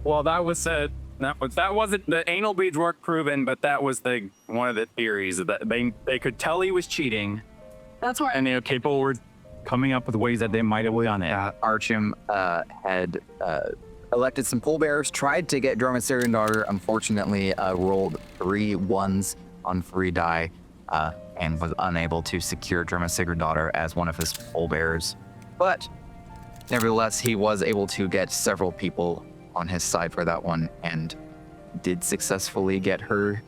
Well, that wasn't the anal beads weren't proven, but that was one of the theories that they could tell he was cheating. That's why. And people were coming up with ways that they might have done it. Archim had elected some pallbearers, tried to get Dromaeosaurian daughter, unfortunately rolled 3 1s on 3 die, and was unable to secure Dromaeosaurian daughter as one of his pallbearers. But nevertheless, he was able to get several people on his side for that one, and did successfully get her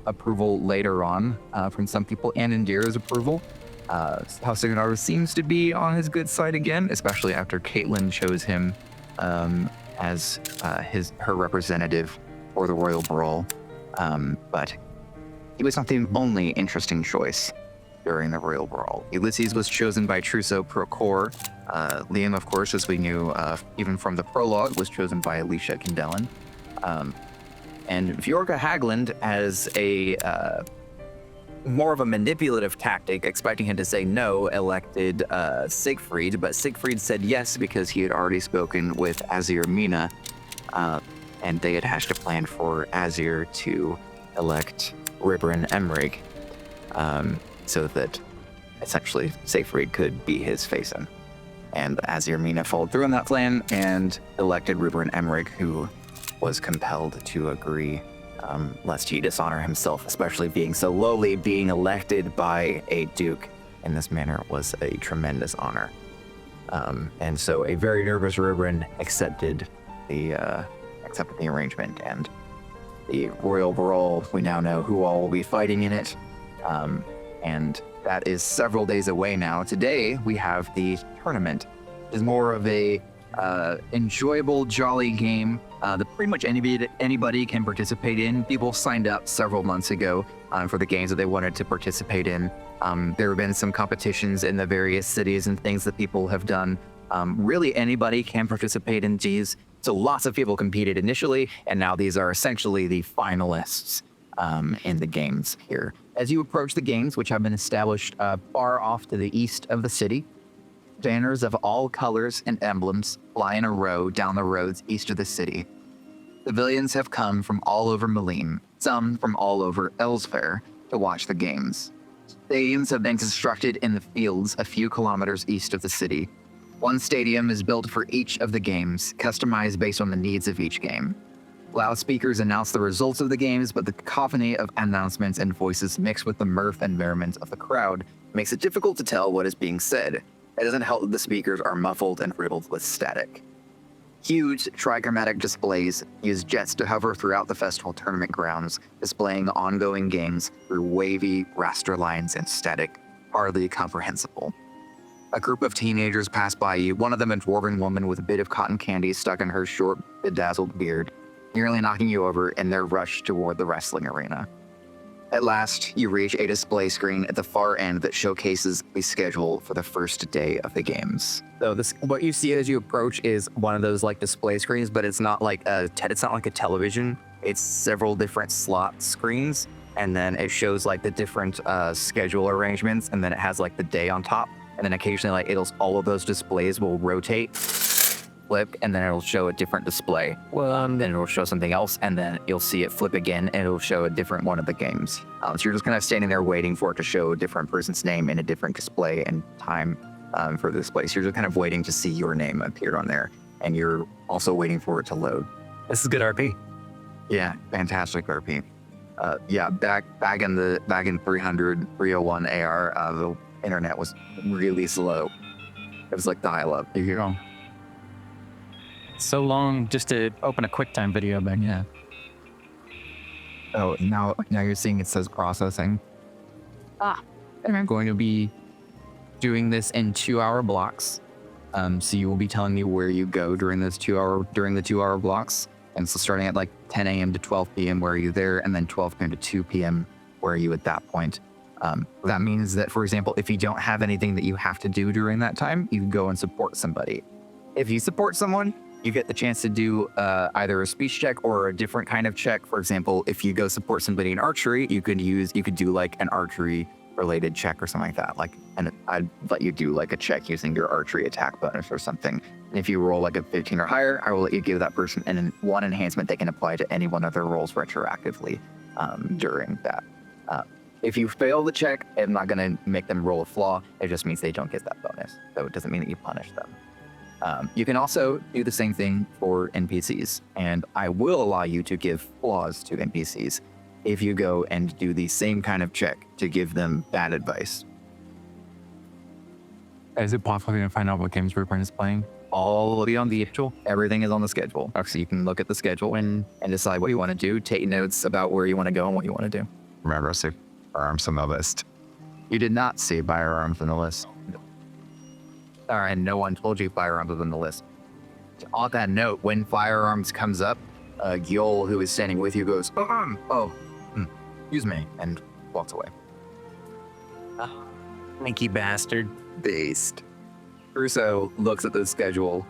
approval later on from some people, and Indira's approval. House Signaru seems to be on his good side again, especially after Caitlyn chose him as her representative for the Royal Brawl. But he was not the only interesting choice during the Royal Brawl. Ulysses was chosen by Trousseau Procor. Liam, of course, as we knew even from the prologue, was chosen by Alicia Kindellan. And Fjorga Hagland, as a more of a manipulative tactic, expecting him to say no, elected Siegfried, but Siegfried said yes because he had already spoken with Azir Mina, and they had hatched a plan for Azir to elect Ribrin Emrig, so that essentially Siegfried could be his face-in. And Azir Mina followed through on that plan and elected Ribrin Emrig, who was compelled to agree, lest he dishonor himself, especially being so lowly. Being elected by a duke in this manner was a tremendous honor. And so a very nervous Ribrin accepted the arrangement, and the Royal Brawl, we now know who all will be fighting in it. And that is several days away now. Today, we have the tournament. It's more of a enjoyable, jolly game that pretty much anybody can participate in. People signed up several months ago for the games that they wanted to participate in. There have been some competitions in the various cities and things that people have done. Really, anybody can participate in these. So lots of people competed initially, and now these are essentially the finalists in the games here. As you approach the games, which have been established far off to the east of the city, banners of all colors and emblems fly in a row down the roads east of the city. Civilians have come from all over Malim, some from all over Elzveir, to watch the games. Stadiums have been constructed in the fields a few kilometers east of the city. One stadium is built for each of the games, customized based on the needs of each game. Loudspeakers announce the results of the games, but the cacophony of announcements and voices mixed with the mirth and merriment of the crowd makes it difficult to tell what is being said. It doesn't help that the speakers are muffled and riddled with static. Huge trichromatic displays use jets to hover throughout the festival tournament grounds, displaying ongoing games through wavy raster lines and static, hardly comprehensible. A group of teenagers pass by you, one of them a dwarven woman with a bit of cotton candy stuck in her short, bedazzled beard, nearly knocking you over in their rush toward the wrestling arena. At last, you reach a display screen at the far end that showcases the schedule for the first day of the games. So what you see as you approach is one of those like display screens, but it's not like a television. It's several different slot screens, and then it shows like the different schedule arrangements, and then it has like the day on top, and then occasionally like all of those displays will rotate, flip, and then it'll show a different display. Then it'll show something else, and then you'll see it flip again, and it'll show a different one of the games. So you're just kind of standing there waiting for it to show a different person's name in a different display and time for the display. So you're just kind of waiting to see your name appear on there, and you're also waiting for it to load. This is good RP. Yeah, fantastic RP. Yeah, back in 301 AR, the internet was really slow. It was like dial-up. There you go. So long just to open a QuickTime video back. Yeah. Oh, now you're seeing it says processing. And I'm going to be doing this in 2-hour blocks. So you will be telling me where you go during the 2-hour blocks. And so starting at like 10 a.m. to 12 p.m. where are you there, and then 12 p.m. to 2 p.m. where are you at that point. That means that, for example, if you don't have anything that you have to do during that time, you can go and support somebody. If you support someone, you get the chance to do either a speech check or a different kind of check. For example, if you go support somebody in archery, you could do like an archery related check or something like that. And I'd let you do like a check using your archery attack bonus or something. And if you roll like a 15 or higher, I will let you give that person one enhancement they can apply to any one of their rolls retroactively during that. If you fail the check, I'm not going to make them roll a flaw. It just means they don't get that bonus. So it doesn't mean that you punish them. You can also do the same thing for NPCs, and I will allow you to give flaws to NPCs if you go and do the same kind of check to give them bad advice. Is it possible to find out what games Rupert is playing? All will be on the schedule. Everything is on the schedule. So you can look at the schedule and decide what you want to do, take notes about where you want to go and what you want to do. Remember, I see firearms on the list. You did not see firearms on the list. And no one told you firearms was on the list. On that note, when firearms comes up, Gyol, who is standing with you, goes, excuse me, and walks away. Sneaky bastard. Based. Crusoe looks at the schedule,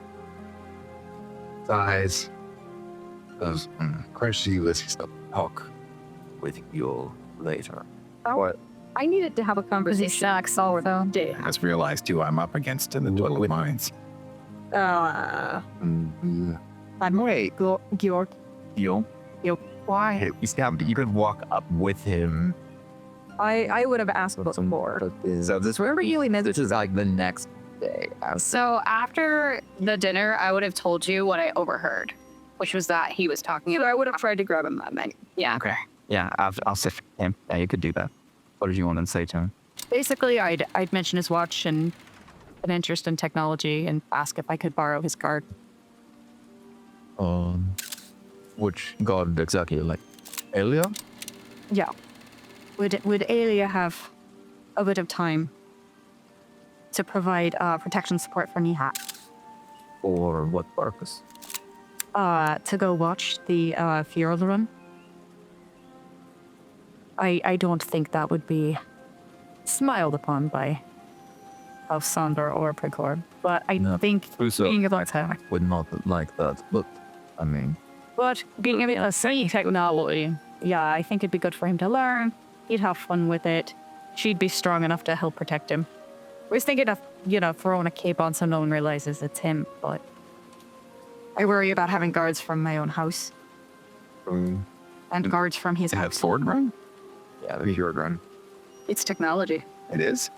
sighs, goes, Crush Ulysses. talk with Gyol later. What? I needed to have a conversation. So, I just realized too, I'm up against in the duel with mines. I'm Wait, Georg. Gyol? Why? Hey, you could walk up with him. I would have asked for some more. So this really this is like the next day. So after the dinner, I would have told you what I overheard, which was that he was talking about. I would have tried to grab him that night. Yeah. Okay. Yeah, I'll sit for him. Yeah, you could do that. What did you want to say to him? Basically, I'd mention his watch and an interest in technology and ask if I could borrow his card. Which god exactly? Like Elia? Yeah. Would Aelia have a bit of time to provide protection support for Nihat? For what purpose? To go watch the Fjord run. I don't think that would be smiled upon by House Sonder or Precor, but I think being about tech. Would not like that, but I mean, But being able to see technology, yeah, I think it'd be good for him to learn. He'd have fun with it. She'd be strong enough to help protect him. I was thinking of, throwing a cape on so no one realizes it's him, but I worry about having guards from my own house and guards from his to have house. sword run? Yeah, the Fjord Run. It's technology. It is.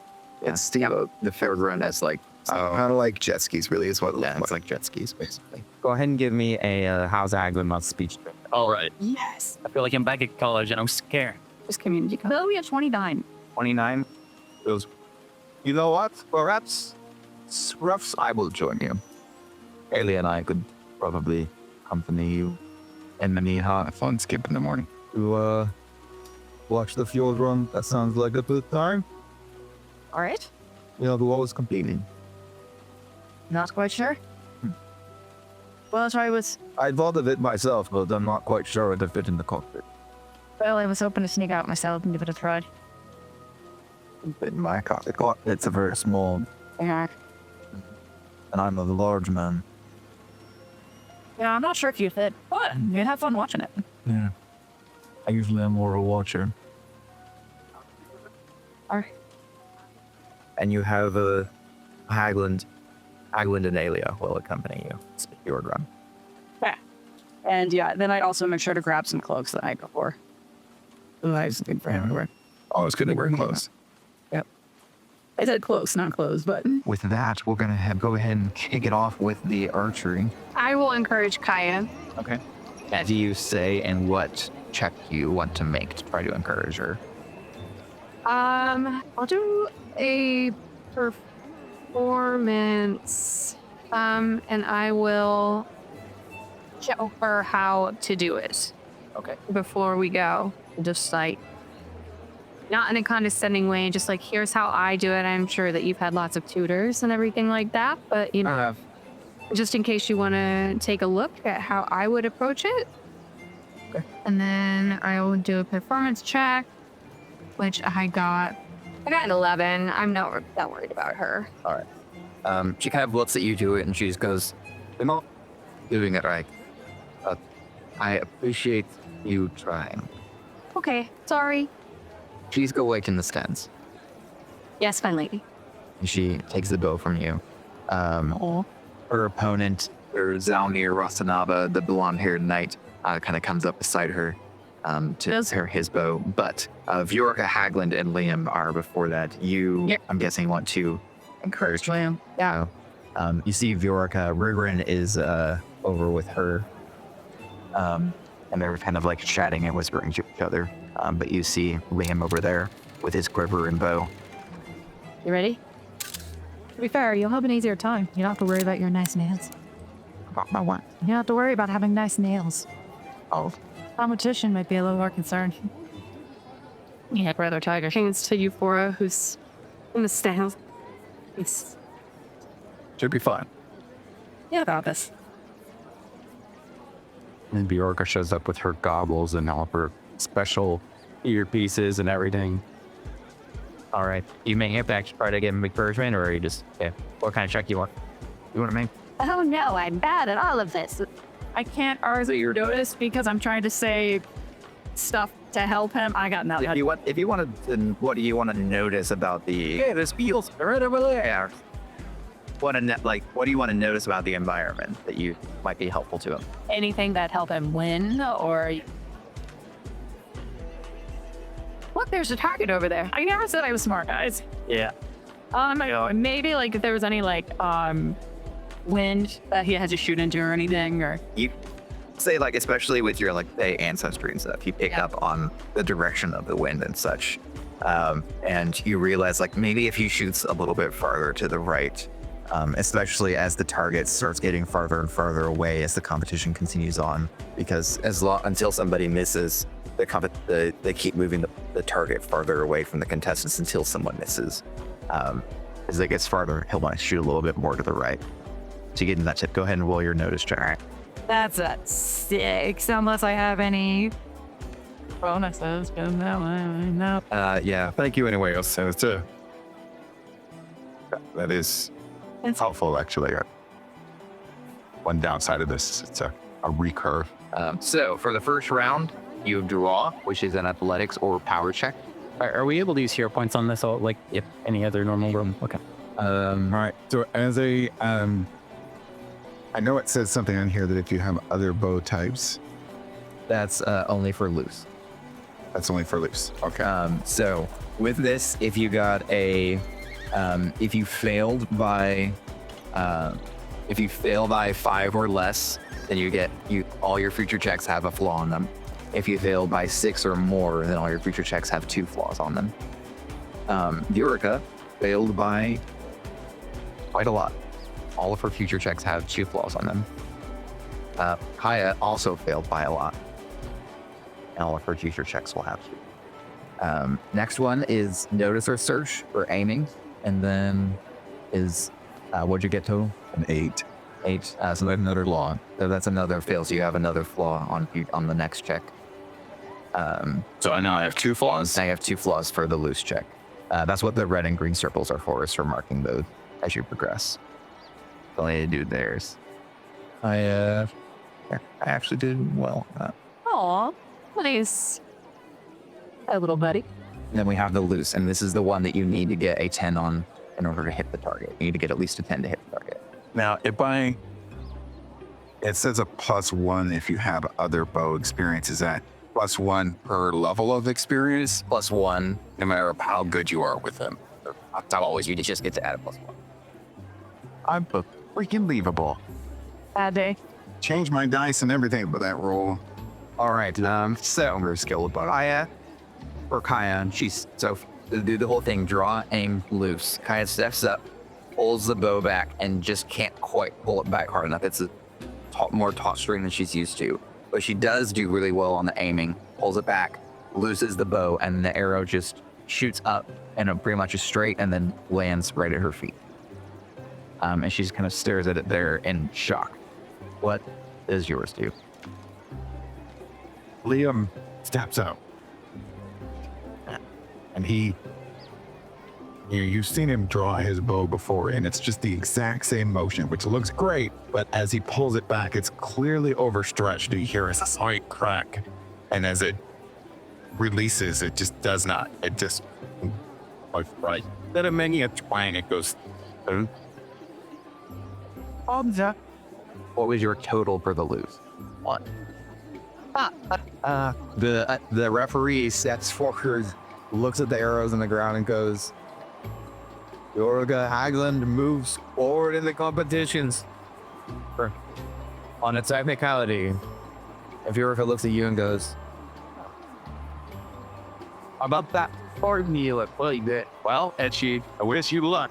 It's steamboat. The Fjord Run is like, Kind of like jet skis, really, is what it looks it's like. like jet skis, basically. Go ahead and give me a how's Aglen about speech. All right. Yes. I feel like I'm back at college and I'm scared. Just community college. Oh, we have 29. 29. Goes, you know what? Perhaps I will join you. Haley and I could probably accompany you and the Have fun skip in the morning. To watch the fjord run. That sounds like a good time. All right. Who always competing. Not quite sure. Well, try was. I thought of it myself, but I'm not quite sure it would fit in the cockpit. Well, I was hoping to sneak out myself and give it a try. In my cockpit's a very small, Yeah. and I'm a large man. Yeah, I'm not sure if you fit, but you'd have fun watching it. Yeah. I usually am more a watcher. All right. And you have Hagland and Alia will accompany you. It's the Fjord Run. And yeah, then I'd also make sure to grab some cloaks the night before. Otherwise, good for him to wear. Always good to wear clothes. Yep. I said close, not clothes, but With that, we're going to go ahead and kick it off with the archery. I will encourage Kaya Okay. do you say, and what check you want to make to try to encourage her? I'll do a performance, and I will show her how to do it. Okay. Before we go, just like, not in a condescending way, just like, here's how I do it. I'm sure that you've had lots of tutors and everything like that, but you know, just in case you want to take a look at how I would approach it. Okay. And then I will do a performance check, which I got an 11. I'm not that worried about her. All right. She kind of looks at you do it, and she just goes, "You're not doing it right. I appreciate you trying." Okay, sorry. Please go wait in the stands. Yes, fine lady. And she takes the bow from you. Her opponent, or Zalnir Rosanaba, the blonde-haired knight, kind of comes up beside her to her his bow. But Viorica, Hagland, and Liam are before that. I'm guessing, want to encourage. Liam. Yeah. You see Viorica, Rigrin is over with her. And they're kind of like chatting and whispering to each other. But you see Liam over there with his quiver and bow. You ready? To be fair, you'll have an easier time. You don't have to worry about your nice nails. About my what? You don't have to worry about having nice nails. Oh. Competition might be a little more concerned. Yeah, brother tiger. Hands to Euphora, who's in the stands. It's Should be fine. Yeah, about this. And Bjorka shows up with her goggles and all of her special earpieces and everything. All right. You may have to actually try to give him encouragement, or you just, what kind of check you want? You want to make? oh no, I'm bad at all of this. I can't argue your notice because I'm trying to say stuff to help him. I got nothing. If you wanted to, what do you want to notice about the? Hey, there's beetles right over there. What do you want to notice about the environment that you might be helpful to him? Anything that help him win, or look, there's a target over there. I never said I was smart, guys. Yeah. Maybe like if there was any like wind that he had to shoot into or anything, or You say especially with your say ancestry and stuff, you pick up on the direction of the wind and such, and you realize maybe if he shoots a little bit farther to the right, especially as the target starts getting farther and farther away as the competition continues on, because until somebody misses, they keep moving the target farther away from the contestants until someone misses. As it gets farther, he'll want to shoot a little bit more to the right. To get in that tip, go ahead and roll your notice check. that's a 6 unless I have any bonuses. No. Yeah, thank you anyway. So that is helpful, actually. One downside of this, it's a recurve. So for the first round, you draw, which is an athletics or power check. Are we able to use hero points on this? Or if any other normal room? Okay. All right. So as I know it says something on here that if you have other bow types, That's only for loose. that's only for loose. Okay. So with this, if you got if you failed by 5 or less, then all your future checks have a flaw on them. If you fail by 6 or more, then all your future checks have 2 flaws on them. Viorica failed by quite a lot. All of her future checks have 2 flaws on them. Kaya also failed by a lot. And all of her future checks will have 2. Next one is notice or search for aiming. And then is, what'd you get total? An 8. 8. So that's another flaw. So that's another fail. So you have another flaw on the next check. So I now have 2 flaws. Now you have 2 flaws for the loose check. That's what the red and green circles are for, is for marking those as you progress. So all you do theirs. I actually did well. Aw, nice. A little buddy. Then we have the loose, and this is the one that you need to get a 10 on in order to hit the target. You need to get at least a 10 to hit the target. Now, it says a +1 if you have other bow experience. Is that +1 per level of experience? +1. No matter how good you are with them. It's not always, you just get to add a +1. I'm freaking leavable. Bad day. change my dice and everything for that roll. All right, so we're skilled, but Kaya, she's so to do the whole thing, draw, aim, loose. Kaya steps up, pulls the bow back, and just can't quite pull it back hard enough. It's a more taut string than she's used to, but she does do really well on the aiming. Pulls it back, looses the bow, and the arrow just shoots up and it pretty much is straight and then lands right at her feet. And she just kind of stares at it there in shock. What is yours, dude? Liam steps out. And you've seen him draw his bow before, and it's just the exact same motion, which looks great, but as he pulls it back, it's clearly overstretched. You hear a slight crack, and as it releases, it just does not. It just, right. Instead of making a twang, it goes, What was your total for the lose? 1. The referee steps forward, looks at the arrows on the ground and goes, Jorga Hagland moves forward in the competitions. On a technicality, if Jorga looks at you and goes, about that formula, well, and I wish you luck.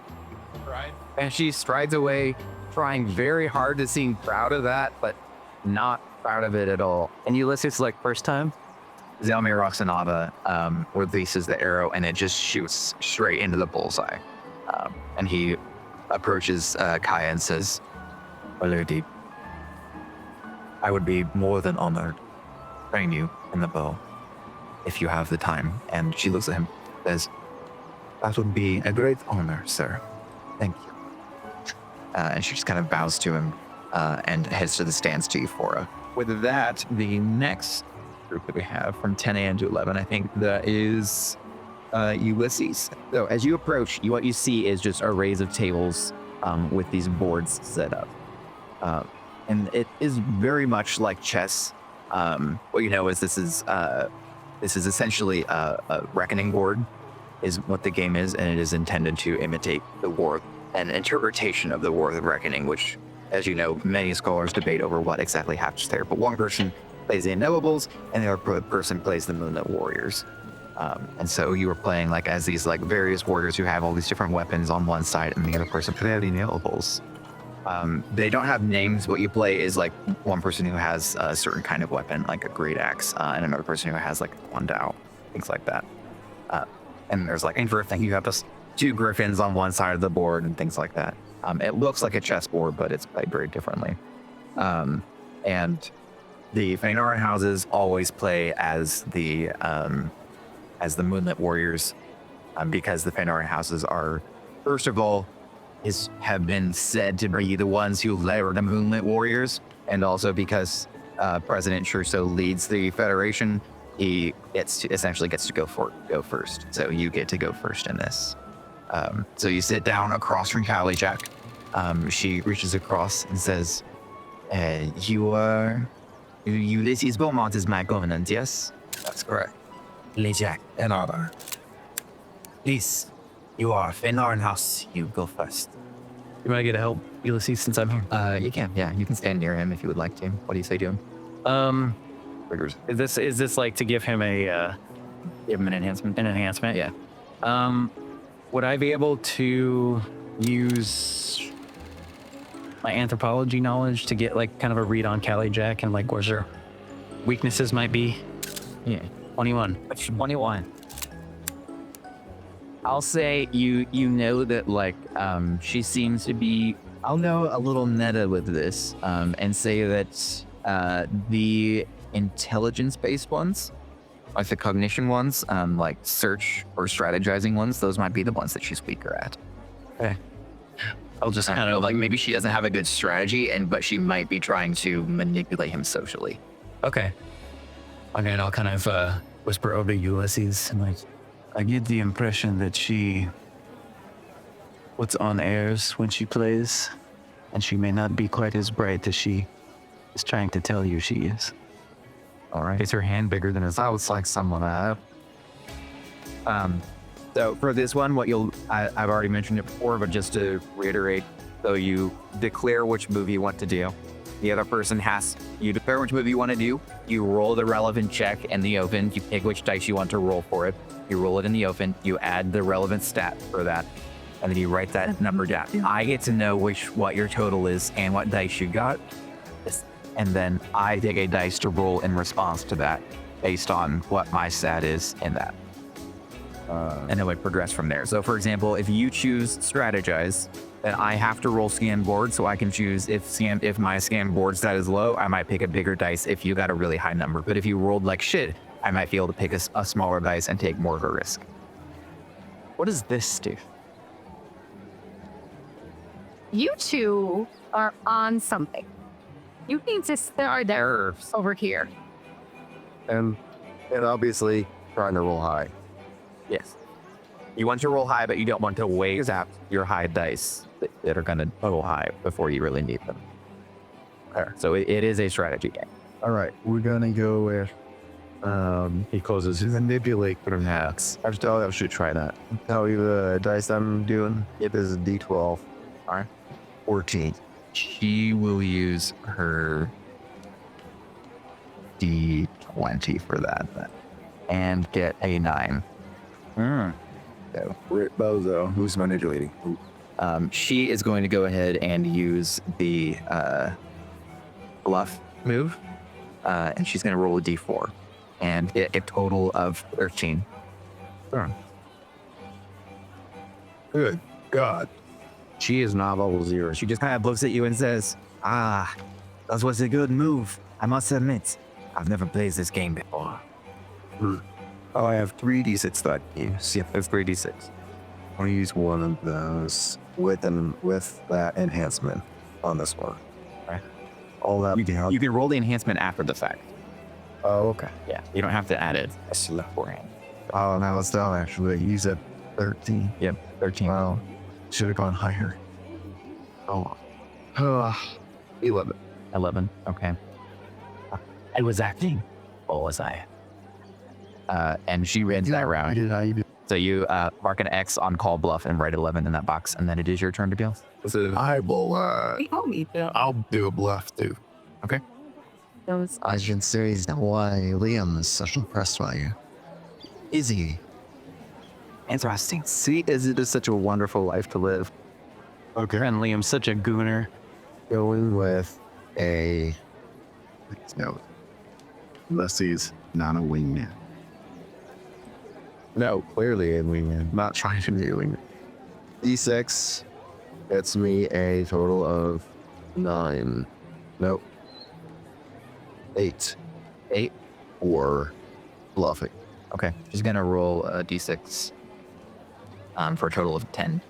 Right. And she strides away, trying very hard to seem proud of that, but not proud of it at all. And Ulysses, like, first time? Zelmir Roxanava releases the arrow and it just shoots straight into the bullseye. And he approaches Kaya and says, "My lady, I would be more than honored to train you in the bow if you have the time." And she looks at him and says, "That would be a great honor, sir. Thank you." And she just kind of bows to him and heads to the stands to Euphora. With that, the next group that we have from 10 a.m. to 11, I think that is Ulysses. So as you approach, what you see is just arrays of tables with these boards set up. And it is very much like chess. What you know is this is essentially a reckoning board is what the game is, and it is intended to imitate the war, an interpretation of the War of Reckoning, which, as you know, many scholars debate over what exactly happens there. But one person plays the Innovables, and the other person plays the Moonlit Warriors. And so you were playing like as these like various warriors who have all these different weapons on one side, and the other person plays the Innovables. They don't have names. What you play is like one person who has a certain kind of weapon, like a great axe, and another person who has like one dao, things like that. And there's like, and for a thing, you have just 2 griffins on one side of the board and things like that. It looks like a chessboard, but it's played very differently. And the Feanor houses always play as the Moonlit Warriors, because the Feanor houses are, first of all, have been said to be the ones who led the Moonlit Warriors, and also because President Churso leads the Federation, he essentially gets to go first. So you get to go first in this. So you sit down across from Callie Jack. She reaches across and says, "You are Ulysses Beaumont is my governant, yes?" "That's correct." "Jack and Arbor. Please, you are Feanor House. You go first." You want to get help, Ulysses, since I'm here? You can, yeah. You can stand near him if you would like to. What do you say to him? Is this like to give him a Give him an enhancement. an enhancement? Yeah. Would I be able to use my anthropology knowledge to get like kind of a read on Callie Jack and like where her weaknesses might be? Yeah. 21. 21. I'll say you know that like she seems to be, I'll know a little meta with this, and say that the intelligence-based ones, like the cognition ones, like search or strategizing ones, those might be the ones that she's weaker at. Okay. I'll just kind of like maybe she doesn't have a good strategy, but she might be trying to manipulate him socially. Okay. And I'll kind of whisper over to Ulysses and like, I get the impression that she puts on airs when she plays, and she may not be quite as bright as she is trying to tell you she is. All right. Is her hand bigger than his? I was like someone I have. So for this one, I've already mentioned it before, but just to reiterate, so you declare which move you want to do. The other person you declare which move you want to do. You roll the relevant check in the oven. You pick which dice you want to roll for it. You roll it in the oven. You add the relevant stat for that. And then you write that number down. I get to know what your total is and what dice you got. And then I take a dice to roll in response to that based on what my stat is in that. And then we progress from there. So for example, if you choose strategize, then I have to roll scan board, so I can choose if my scan board stat is low, I might pick a bigger dice if you got a really high number. But if you rolled like shit, I might be able to pick a smaller dice and take more of a risk. What does this do? You two are on something. You need to start nerves over here. And obviously trying to roll high. Yes. You want to roll high, but you don't want to waste out your high dice that are going to total high before you really need them. Okay. So it is a strategy game. All right, we're gonna go with He closes his manipulate perhaps. I should try that. Tell you the dice I'm doing. It is a D12. All right. 14. She will use her D20 for that then, and get a 9. So, Rick Bozo, who's manipulating? She is going to go ahead and use the bluff move, and she's going to roll a D4 and get a total of 13. Good God. She is not level 0. She just kind of looks at you and says, that was a good move. I must admit, I've never played this game before. Oh, I have 3d6 that I use. Yep, there's 3d6. I'm gonna use one of those with that enhancement on this one. Right. All that. You can roll the enhancement after the fact. Oh, okay. Yeah, you don't have to add it beforehand. Oh, now it's down actually. You said 13. Yep, 13. Wow. Should have gone higher. Oh. 11. 11. Okay. I was acting. What was I? And she wins that round. So you mark an X on call bluff and write 11 in that box, and then it is your turn to deal. I will. I'll do a bluff too. Okay. Those I can see why Liam is so impressed by you. Is he? Interesting. See, it is such a wonderful life to live. Okay. And Liam's such a gooner. Going with a. No. Ulysses, not a wingman. No, clearly a wingman. Not trying to be a wingman. D6 gets me a total of 9. Nope. 8. 8. Or bluffing. Okay. She's gonna roll a d6 for a total of 10.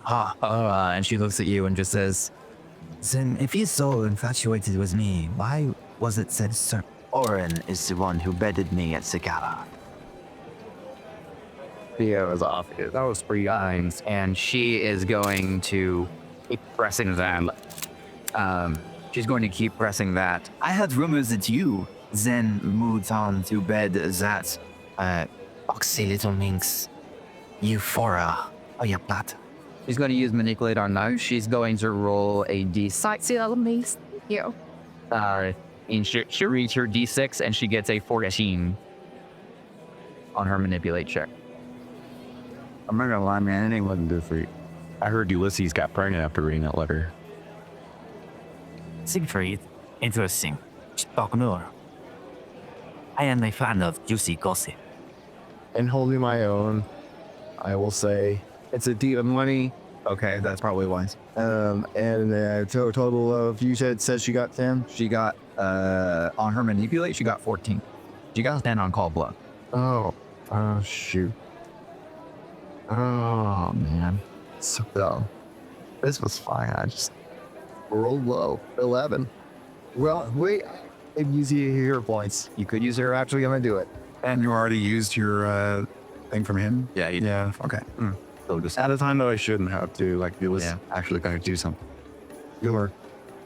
And she looks at you and just says, Then, if he's so infatuated with me, why was it said Sir Oren is the one who bedded me at Scathe? yeah, it was off. That was 3 lines. And she is going to keep pressing that. She's going to keep pressing that. I heard rumors that you then moved on to bed that foxy little minx Euphora. Oh, yeah, not. She's going to use manipulate on now. She's going to roll a d6. sexy little miss. You. And she reads her d6 and she gets a 14 on her manipulate check. I'm not gonna lie, man, it ain't looking good for you. I heard Ulysses got pregnant after reading that letter. Siegfried, interesting. Talk more. I am a fan of juicy gossip. And holding my own, I will say it's a D of money. Okay, that's probably wise. And total of, you said she got 10? She got, on her manipulate, she got 14. She got 10 on call bluff. Oh, shoot. Oh, man. So dumb. This was fine. I just rolled low. 11. Well, wait. If you see hero points, you could use her actually gonna do it. And you already used your thing from him? Yeah, Yeah, okay. So just At a time though, I shouldn't have to. Like, it was actually gonna do something. Good work.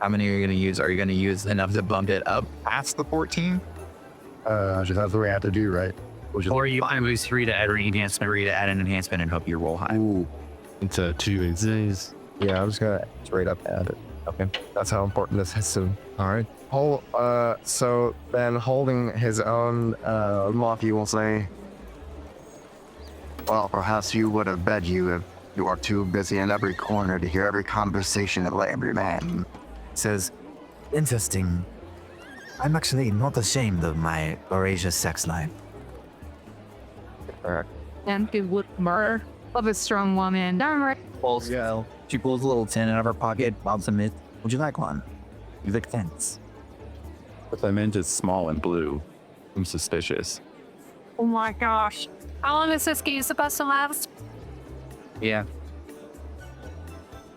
how many are you going to use? Are you going to use enough to bump it up past the 14? Just that's what we have to do, right? Which is, Or you find moves 3 to add an enhancement, 3 to add an enhancement and hope you roll high? ooh. Into 2 exes. Yeah, I'm just gonna straight up add it. Okay, that's how important this is. So, all right. So then holding his own, Luffy will say, well, perhaps you would have bet you if you are too busy in every corner to hear every conversation of every man. Says, interesting. I'm actually not ashamed of my voracious sex life. And good wood murder of a strong woman. Darn right. She pulls a little tin out of her pocket, bobs a mint. Would you like one? You like tins? But the mint is small and blue. I'm suspicious. Oh my gosh. How long is this game supposed to last? Yeah.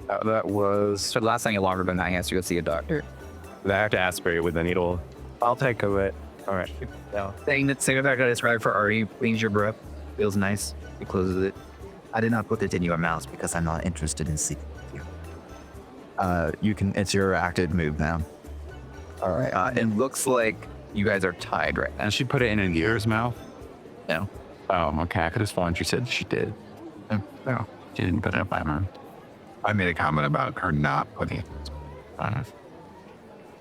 That was. So the last thing longer than that, he has to go see a doctor. I have to aspirate with the needle. I'll take a bit. All right. So saying that it's right for Artie, cleans your breath, feels nice. He closes it. I did not put it in your mouth because I'm not interested in seeing you. You can. It's your active move now. All right. It looks like you guys are tied right now. And she put it in Gear's mouth? No. Oh, okay. I could have sworn she said she did. No, she didn't put it up by mouth. I made a comment about her not putting it.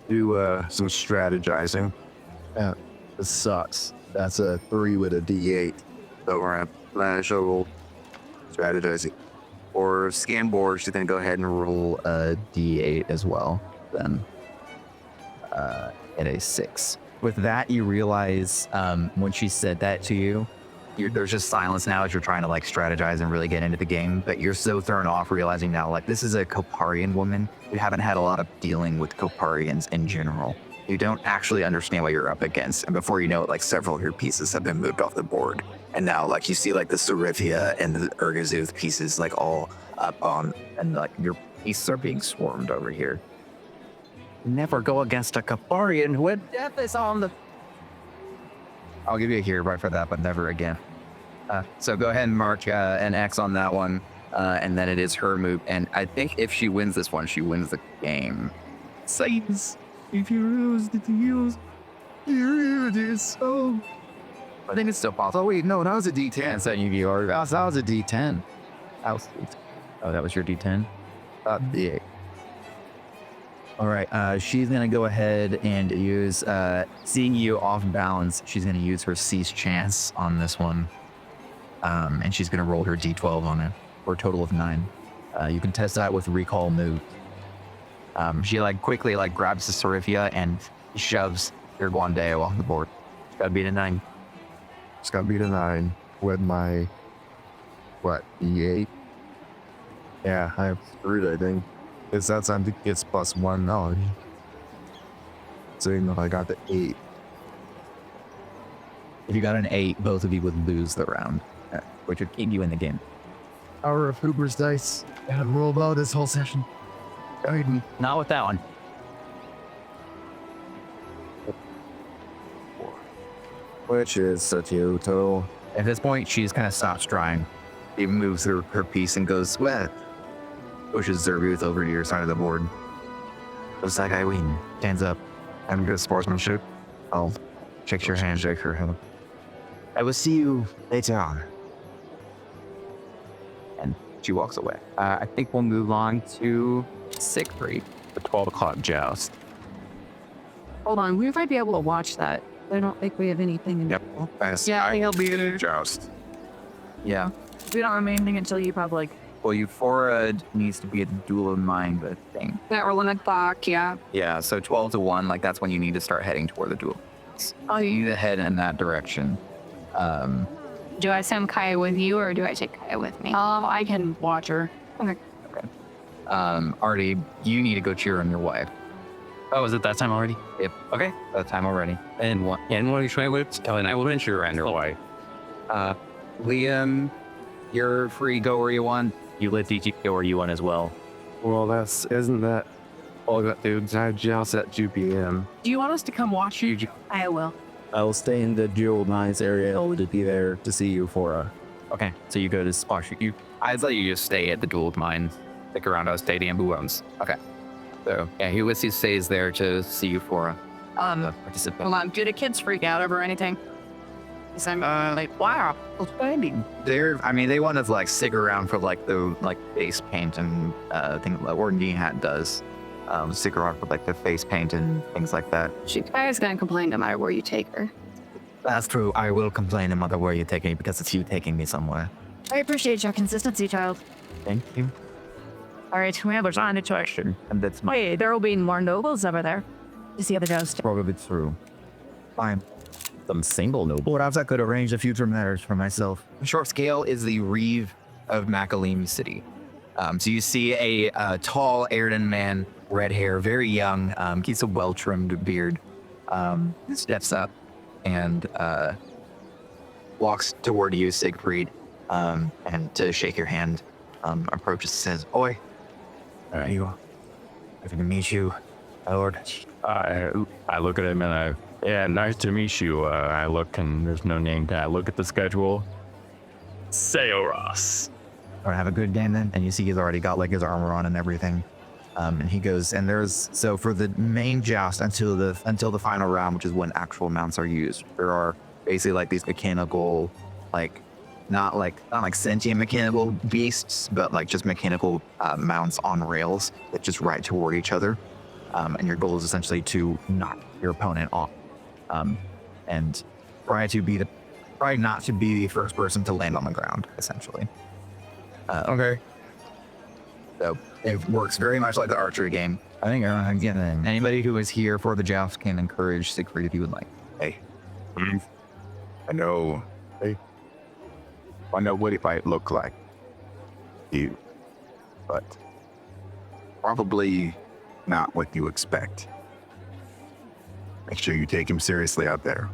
Do some strategizing. Yeah, this sucks. That's a 3 with a D8. So we're gonna flash a roll strategizing. For scan board, she's gonna go ahead and roll a D8 as well. Then, at a 6. With that, you realize when she said that to you, there's just silence now as you're trying to like strategize and really get into the game. But you're so thrown off realizing now like this is a Koparian woman. You haven't had a lot of dealing with Koparians in general. You don't actually understand what you're up against. And before you know it, like several of your pieces have been moved off the board. And now like you see like the Serifia and the Urgazuth pieces like all up on, and like your pieces are being swarmed over here. Never go against a Koparian when death is on the... I'll give you a hero right for that, but never again. So go ahead and mark an X on that one. And then it is her move. And I think if she wins this one, she wins the game. Saints, if you lose, did you use? You did so. I think it's still possible. Oh, wait, no, that was a D10. So you that was a D10. That was D10. Oh, that was your D10? D8. All right, she's gonna go ahead and use, seeing you off balance, she's gonna use her Cease Chance on this one. And she's gonna roll her D12 on it for a total of 9. You can test that with recall move. She like quickly like grabs the Serifia and shoves your Guandeo off the board. It's gotta beat a 9. It's got to beat a 9 with my, what, D8? Yeah, I have 3, I think. Because that's, I think it's +1 knowledge. So you know, I got the 8. If you got an 8, both of you would lose the round, which would keep you in the game. Power of Hooper's dice. I had roll low this whole session. Guide me. Not with that one. Which is a 2 total. At this point, she just kind of stops trying. She moves her piece and goes, well, pushes Zerbuth over to your side of the board. Looks like I win. Stands up. I'm good sportsmanship. Oh, shakes your hand. Shake her hand. I will see you later on. And she walks away. I think we'll move on to Siegfried. The 12 o'clock joust. Hold on, we might be able to watch that. I don't think we have anything in Yep. Yeah, I think I'll be in a joust. Yeah. We don't have anything until you have like. Well, Euphora needs to be at the Duel of Mind, but thing. that rolling the clock, yeah. Yeah, so 12 to 1, like that's when you need to start heading toward the duel. Oh, You need to head in that direction. do I send Kaya with you or do I take Kaya with me? I can watch her. Okay. Artie, you need to go cheer on your wife. Oh, is it that time already? Yep. Okay. That time already. And what are you trying with? Telling I will venture around your wife. Liam, you're free. Go where you want. You let DG go where you want as well. Well, isn't that all that dudes? I joust at 2 p.m. Do you want us to come watch you? I will. I will stay in the Duel of Minds area to be there to see Euphora. Okay. So you go to Splash. I thought you just stay at the Duel of Minds. Stick around our stadium. Who owns? Okay. So yeah, Ulysses stays there to see Euphora. Participate. Hold on. Do the kids freak out over anything? Because I'm like, wow, it's finding. They want to like stick around for like the base paint and thing like Nihat does. sticker art with like the face paint and things like that. She is gonna complain no matter where you take her. That's true. I will complain no matter where you take me because it's you taking me somewhere. I appreciate your consistency, child. Thank you. All right, we have a tiny question. And that's Wait, there will be more nobles over there. You see the joust. probably true. Fine. Some single noble. Perhaps I could arrange a future matters for myself. Short scale is the Reeve of Makalim City. So you see a tall Airden man, red hair, very young. He's a well-trimmed beard. Steps up and walks toward you, Siegfried, and to shake your hand, approaches and says, "Oi, you are. Happy to meet you, my lord." I look at him and yeah, nice to meet you. I look and there's no name tag. I look at the schedule. Seoras. Or have a good game then. And you see he's already got like his armor on and everything. And he goes, and there's, so for the main joust until the final round, which is when actual mounts are used, there are basically like these mechanical, like, not like sentient mechanical beasts, but like just mechanical mounts on rails that just ride toward each other. And your goal is essentially to knock your opponent off. And try not to be the first person to land on the ground, essentially. Okay. So it works very much like the archery game. I think anybody who is here for the joust can encourage Siegfried if you would like. Hey, I know. Hey, I know what it might look like. You, but probably not what you expect. Make sure you take him seriously out there.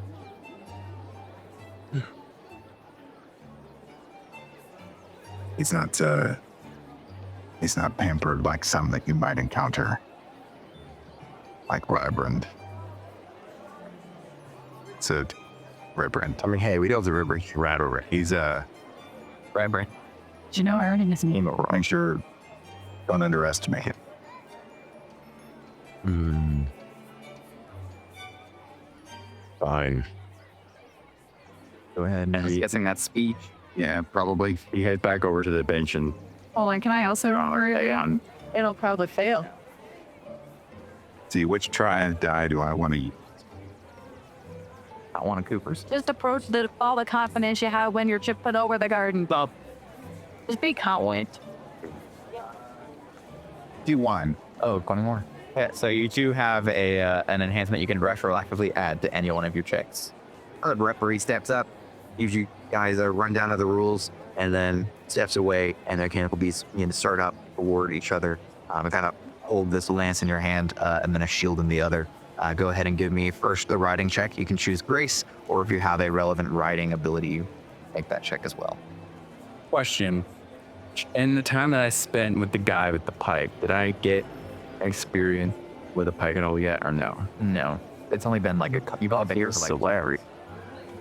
He's not pampered like some that you might encounter, like Reverend. It's a Reverend. I mean, hey, we know the Reverend. He's a Reverend. Did you know I already his name? Make sure don't underestimate him. Fine. Go ahead. And I'm guessing that's speech. Yeah, probably. He heads back over to the bench and Oh, and can I also roll? It'll probably fail. See, which triad die do I want to use? I want a Cooper's. Just approach all the confidence you have when you're chipping over the garden club. Just be confident. Do one. Oh, 20 more. Yeah, so you do have an enhancement you can retroactively add to any one of your checks. The referee steps up, gives you guys a rundown of the rules, and then steps away, and the mechanical beasts begin to start up toward each other. And kind of hold this lance in your hand, and then a shield in the other. Go ahead and give me first the riding check. You can choose Grace, or if you have a relevant riding ability, make that check as well. question. In the time that I spent with the guy with the pike, did I get experience with a pike at all yet, or no? No, it's only been like you've all been here for like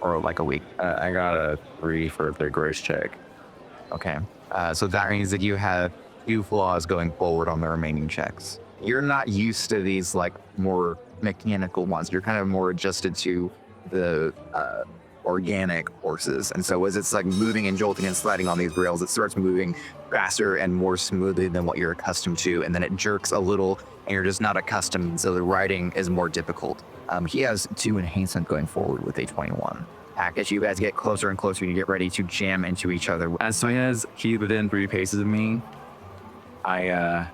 or like a week. I got a 3 for the grace check. Okay, so that means that you have 2 flaws going forward on the remaining checks. You're not used to these like more mechanical ones. You're kind of more adjusted to the organic horses. And so as it's like moving and jolting and sliding on these rails, it starts moving faster and more smoothly than what you're accustomed to. And then it jerks a little and you're just not accustomed. So the riding is more difficult. He has 2 enhancement going forward with a 21. As you guys get closer and closer, you get ready to jam into each other. As soon as he's within 3 paces of me, I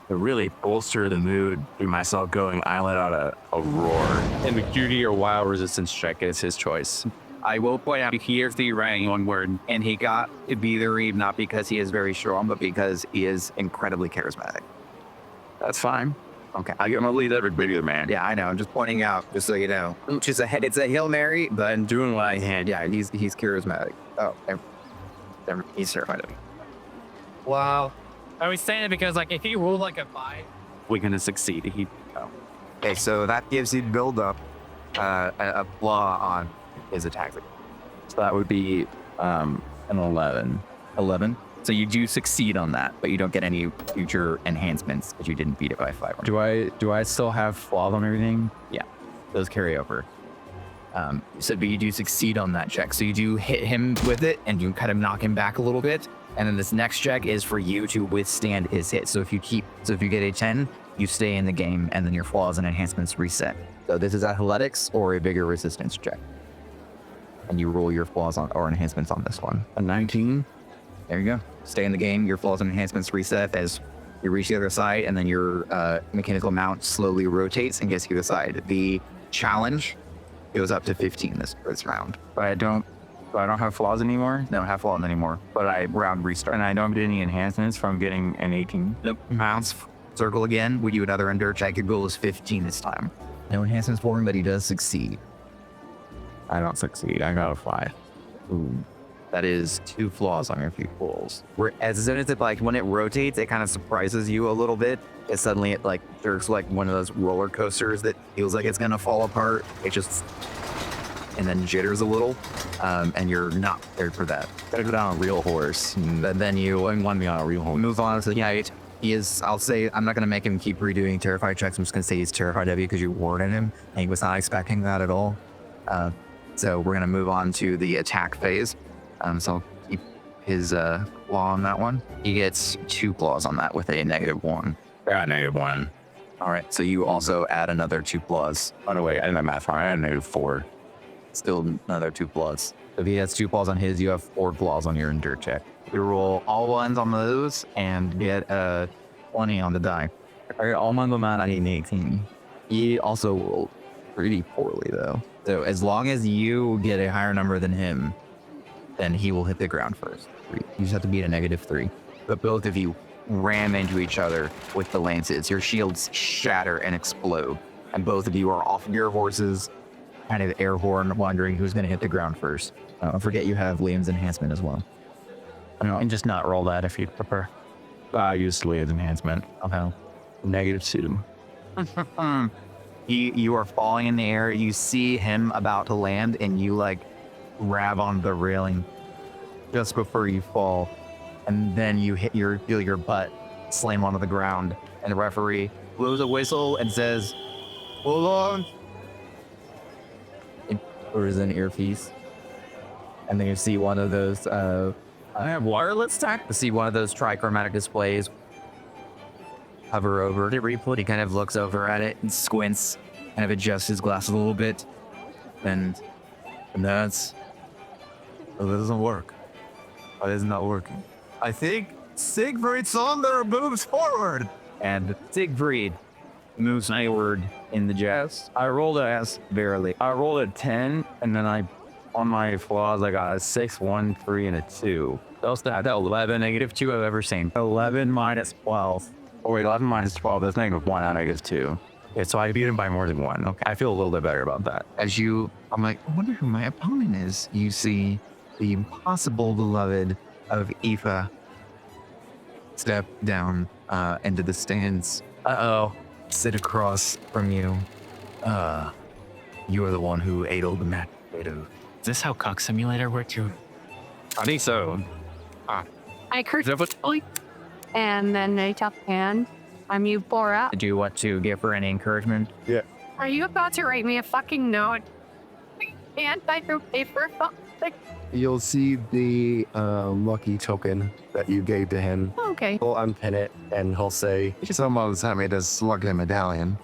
to really bolster the mood through myself going, I let out a roar. And the cutie or wild resistance check is his choice. I will point out, he hears the writing one word, and he got to be the Reeve not because he is very strong, but because he is incredibly charismatic. That's fine. Okay. I'm gonna lead everybody to man. Yeah, I know. I'm just pointing out, just so you know. It's a Hail Mary, but I'm doing what I can. yeah, he's charismatic. Oh, he's terrified of me. Wow. I was saying it because, like, if he rolled like a 5, We're gonna succeed. Okay, so that gives you build up a flaw on his attack. So that would be an 11. 11. So you do succeed on that, but you don't get any future enhancements because you didn't beat it by 5. Do I still have flaws on everything? Yeah, those carry over. So, but you do succeed on that check. So you do hit him with it, and you kind of knock him back a little bit. And then this next check is for you to withstand his hit. So if you get a 10, you stay in the game, and then your flaws and enhancements reset. So this is athletics or a bigger resistance check. And you roll your flaws or enhancements on this one. A 19. There you go. Stay in the game. Your flaws and enhancements reset as you reach the other side, and then your mechanical mount slowly rotates and gets you to the side. The challenge goes up to 15 this round. But I don't have flaws anymore. Don't have flaws anymore. But I round restart, and I don't get any enhancements from getting an 18. Nope. Mounts, circle again. We do another endure check. Your goal is 15 this time. No enhancements for him, but he does succeed. I don't succeed. I got a 5. Ooh. That is 2 flaws on your few rolls. As soon as it when it rotates, it kind of surprises you a little bit. It suddenly jerks like one of those roller coasters that feels like it's gonna fall apart. It just and then jitters a little, and you're not prepared for that. Gotta go down a real horse. And then you I want to be on a real horse. move on to he is. I'll say I'm not gonna make him keep redoing terrified checks. I'm just gonna say he's terrified of you because you warned him, and he was not expecting that at all. So we're gonna move on to the attack phase. So I'll keep his claw on that one. He gets 2 claws on that with a -1. I got -1. All right, so you also add another 2 claws. Oh, no, wait. I didn't have math wrong. I had -4. Still another 2 claws. So if he has 2 claws on his, you have 4 claws on your endure check. You roll all 1s on those and get a 20 on the die. All right, all my momentum. I need an 18. He also rolled pretty poorly though. So as long as you get a higher number than him, then he will hit the ground first. You just have to beat a -3. But both of you ram into each other with the lances. Your shields shatter and explode. And both of you are off of your horses, kind of air horn, wondering who's going to hit the ground first. Don't forget you have Liam's enhancement as well. And just not roll that if you prefer. I used Leah's enhancement. Okay. -2. You are falling in the air. You see him about to land, and you grab on the railing just before you fall, and then you feel your butt slam onto the ground, and the referee blows a whistle and says, "Hold on." It pours an earpiece, and then you see one of those. I have wireless tech. You see one of those trichromatic displays hover over the replay. He kind of looks over at it and squints, kind of adjusts his glasses a little bit, and that's. Well, that doesn't work. Why is it not working? I think Siegfried Sonder moves forward. And Siegfried moves forward in the jazz. I rolled barely. I rolled a 10, and then on my flaws, I got a 6, 1, 3, and a 2. That's the 11 -2 I've ever seen. 11 minus 12. Oh wait, 11 minus 12. That's -1 out of -2. Okay, so I beat him by more than 1. Okay, I feel a little bit better about that. I'm like, I wonder who my opponent is. You see the impossible beloved of Aoife step down into the stands. Sit across from you. You are the one who ate all the match. Is this how Cock Simulator works? I think so. I curse and then a tough hand. I'm Euphoria. Do you want to give her any encouragement? Are you about to write me a fucking note? And I threw paper. You'll see the lucky token that you gave to him. Okay. He'll unpin it and he'll say, "Someone sent me this sluggy medallion.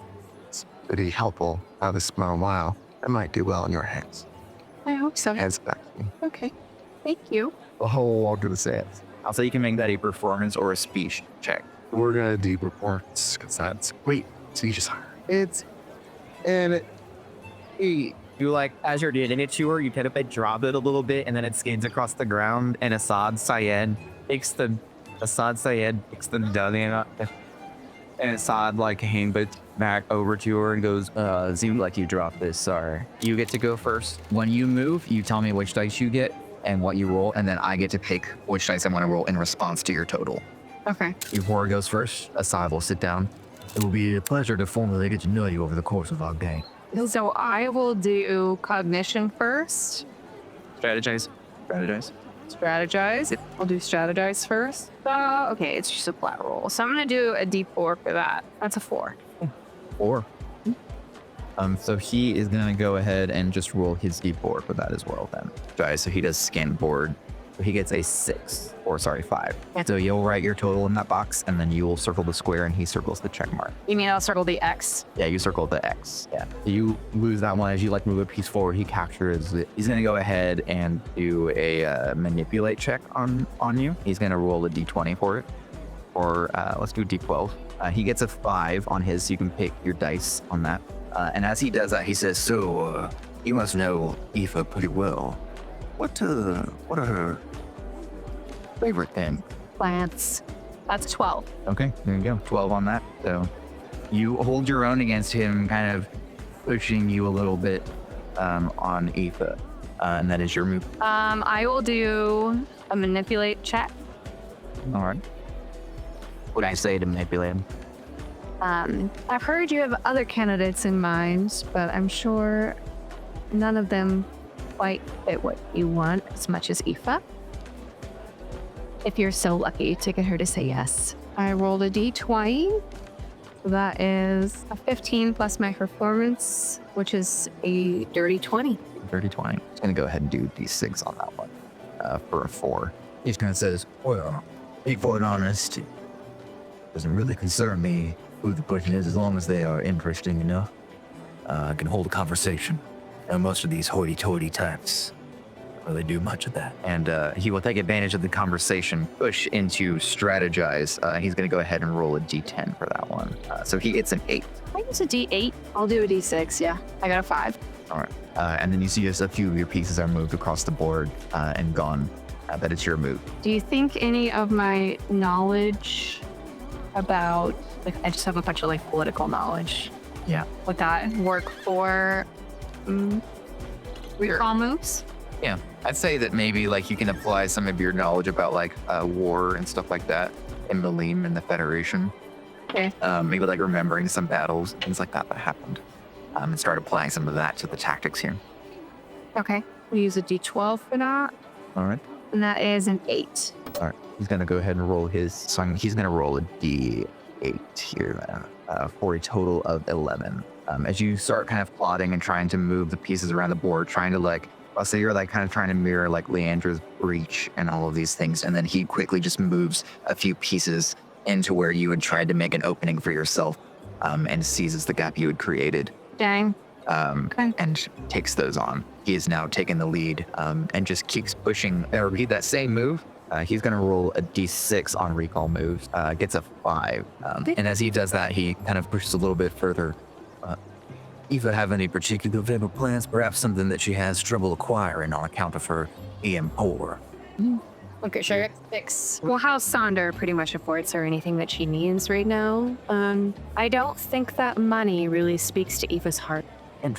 It's pretty helpful out this small while. It might do well in your hands." I hope so. Hands back to me. Okay. Thank you. The whole walk to the sands. I'll say you can make that a performance or a speech check. We're gonna do reports because that's great. Speech is hard. You as you're getting it to her, you kind of drop it a little bit, and then it skids across the ground. And Assad Syed picks the medallion up, and Assad hands it back over to her and goes, "Seems like you dropped this. Sorry." You get to go first. When you move, you tell me which dice you get and what you roll, and then I get to pick which dice I want to roll in response to your total. Okay. Euphora goes first. Assad will sit down. It will be a pleasure to formally get to know you over the course of our game. So I will do cognition first. Strategize. Strategize. I'll do strategize first. Okay, it's just a flat roll. So I'm gonna do a D4 for that. That's a 4. 4. So he is gonna go ahead and just roll his D4 for that as well then. Okay, so he does scan board. So he gets a 6, or sorry, 5. So you'll write your total in that box, and then you will circle the square, and he circles the check mark. You mean I'll circle the X? Yeah, you circle the X. Yeah. You lose that one as you like move a piece forward. He captures it. He's gonna go ahead and do a manipulate check on you. He's gonna roll a d20 for it, or let's do d12. He gets a 5 on his, so you can pick your dice on that. And as he does that, he says, So, you must know Aoife pretty well. What are her favorite things? Plants. That's 12. okay, there you go, 12 on that. So you hold your own against him, kind of pushing you a little bit on Aoife. And that is your move. I will do a manipulate check. All right. What do I say to manipulate him? I've heard you have other candidates in mind, but I'm sure none of them quite fit what you want as much as Aoife. If you're so lucky to get her to say yes. I rolled a d20. So that is a 15 plus my performance, which is a dirty 20. Dirty 20. He's going to go ahead and do d6 on that one for a 4. He just kind of says, well, be quite honest, it doesn't really concern me who the person is as long as they are interesting enough. I can hold a conversation. And most of these hoity-toity types don't really do much of that. And he will take advantage of the conversation, push into strategize. He's going to go ahead and roll a d10 for that one. So he gets an 8. I use a d8. I'll do a d6, yeah. I got a 5. All right. And then you see as a few of your pieces are moved across the board and gone. That it's your move. Do you think any of my knowledge about, like, I just have a bunch of, like, political knowledge. Yeah. Would that work for recall moves? Yeah. I'd say that maybe, like, you can apply some of your knowledge about, like, war and stuff like that in the Leam and the Federation. Okay. Maybe, like, remembering some battles, things like that happened. And start applying some of that to the tactics here. Okay. We use a d12 for that. All right. And that is an 8. All right. He's going to go ahead and roll his. So he's going to roll a d8 here for a total of 11. As you start kind of plotting and trying to move the pieces around the board, trying to, like, I'll say you're, like, kind of trying to mirror, like, Leandra's breach and all of these things. And then he quickly just moves a few pieces into where you had tried to make an opening for yourself and seizes the gap you had created. Dang. And takes those on. He is now taking the lead and just keeps pushing. Repeat that same move. He's going to roll a d6 on recall moves. Gets a 5. And as he does that, he kind of pushes a little bit further. Aoife have any particular favorite plants? Perhaps something that she has trouble acquiring on account of her being poor. Okay, sure. 6. Well, House Sonder pretty much affords her anything that she needs right now. I don't think that money really speaks to Aoife's heart. And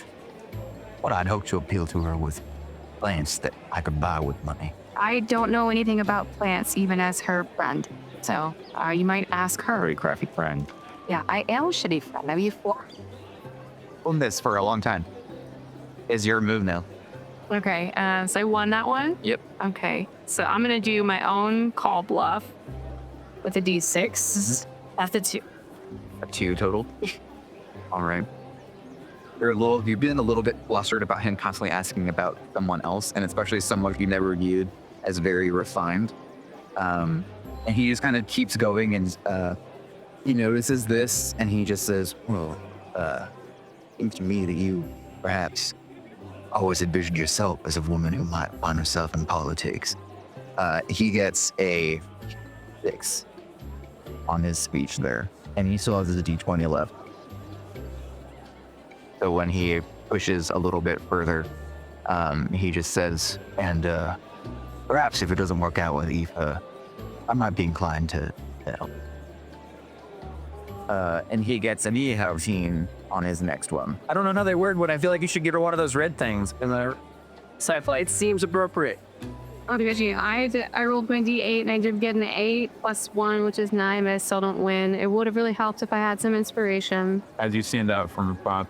what I'd hope to appeal to her with plants that I could buy with money. I don't know anything about plants, even as her friend. So you might ask her. Very crafty friend. Yeah, I am a shitty friend. Have you four? On this for a long time. Is your move now. Okay, so I won that one? Yep. Okay, so I'm gonna do my own call bluff with a d6. That's a 2. A 2 total. All right. You've been a little bit flustered about him constantly asking about someone else, and especially someone you never viewed as very refined. And he just kind of keeps going, and he notices this, and he just says, Well, seems to me that you perhaps always envisioned yourself as a woman who might find herself in politics. he gets a 6 on his speech there, and he still has his d20 left. So when he pushes a little bit further, he just says, And perhaps if it doesn't work out with Aoife, I might be inclined to help. and he gets an E-Housing on his next one. I don't know another word, but I feel like you should get her one of those red things. And the sci-fi, it seems appropriate. Oh, because I rolled my d8 and I did get an 8 plus 1, which is 9, but I still don't win. It would have really helped if I had some inspiration. As you stand up from by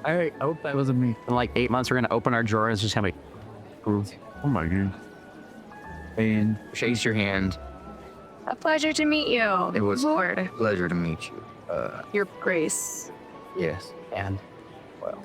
I hope that wasn't me. In like 8 months, we're gonna open our drawer and it's just gonna be. oh my god. And shakes your hand. A pleasure to meet you. It was Lord. a pleasure to meet you. Your grace. Yes. And, well,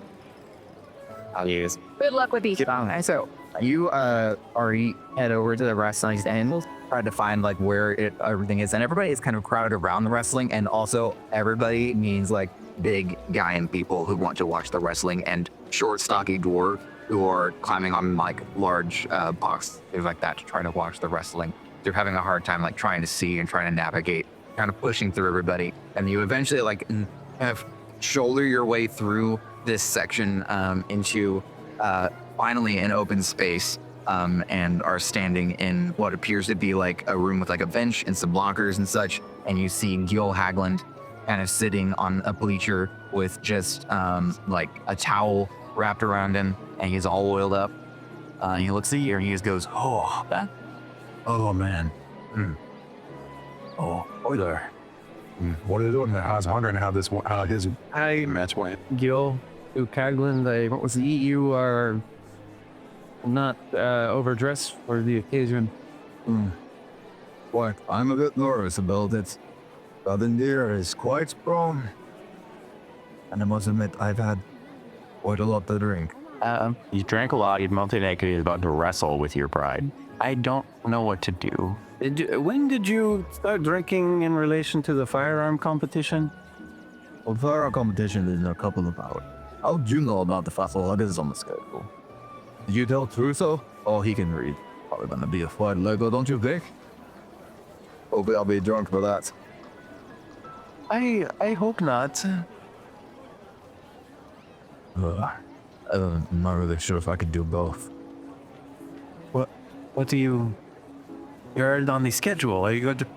I'll use. Good luck with these. So, You already head over to the wrestling and try to find like where everything is, and everybody is kind of crowded around the wrestling, and also everybody means like big guy and people who want to watch the wrestling, and short, stocky dwarf who are climbing on like large box things like that to try to watch the wrestling. They're having a hard time like trying to see and trying to navigate, kind of pushing through everybody, and you eventually like kind of shoulder your way through this section into finally an open space, and are standing in what appears to be like a room with like a bench and some lockers and such, and you see Gil Hagland kind of sitting on a bleacher with just like a towel wrapped around him, and he's all oiled up. He looks at you and he just goes, "Oh, that, Oh, man. Oh, oi there. What are you doing there? I was wondering how his match went. Gil, Ukaglin, what was the EU are not overdressed for the occasion. What? I'm a bit nervous about it. Southern deer is quite strong. And I must admit, I've had quite a lot to drink. You drank a lot, you're multi-naked, you're about to wrestle with your pride. I don't know what to do. When did you start drinking in relation to the firearm competition? Well, firearm competition is in a couple of hours. How do you know about the fossil luggage on the schedule? Did you tell Trusso? Oh, he can read. Probably gonna be a flight Lego, don't you think? Hopefully I'll be drunk for that. I hope not. I'm not really sure if I could do both. What do you... You're on the schedule. Are you going to...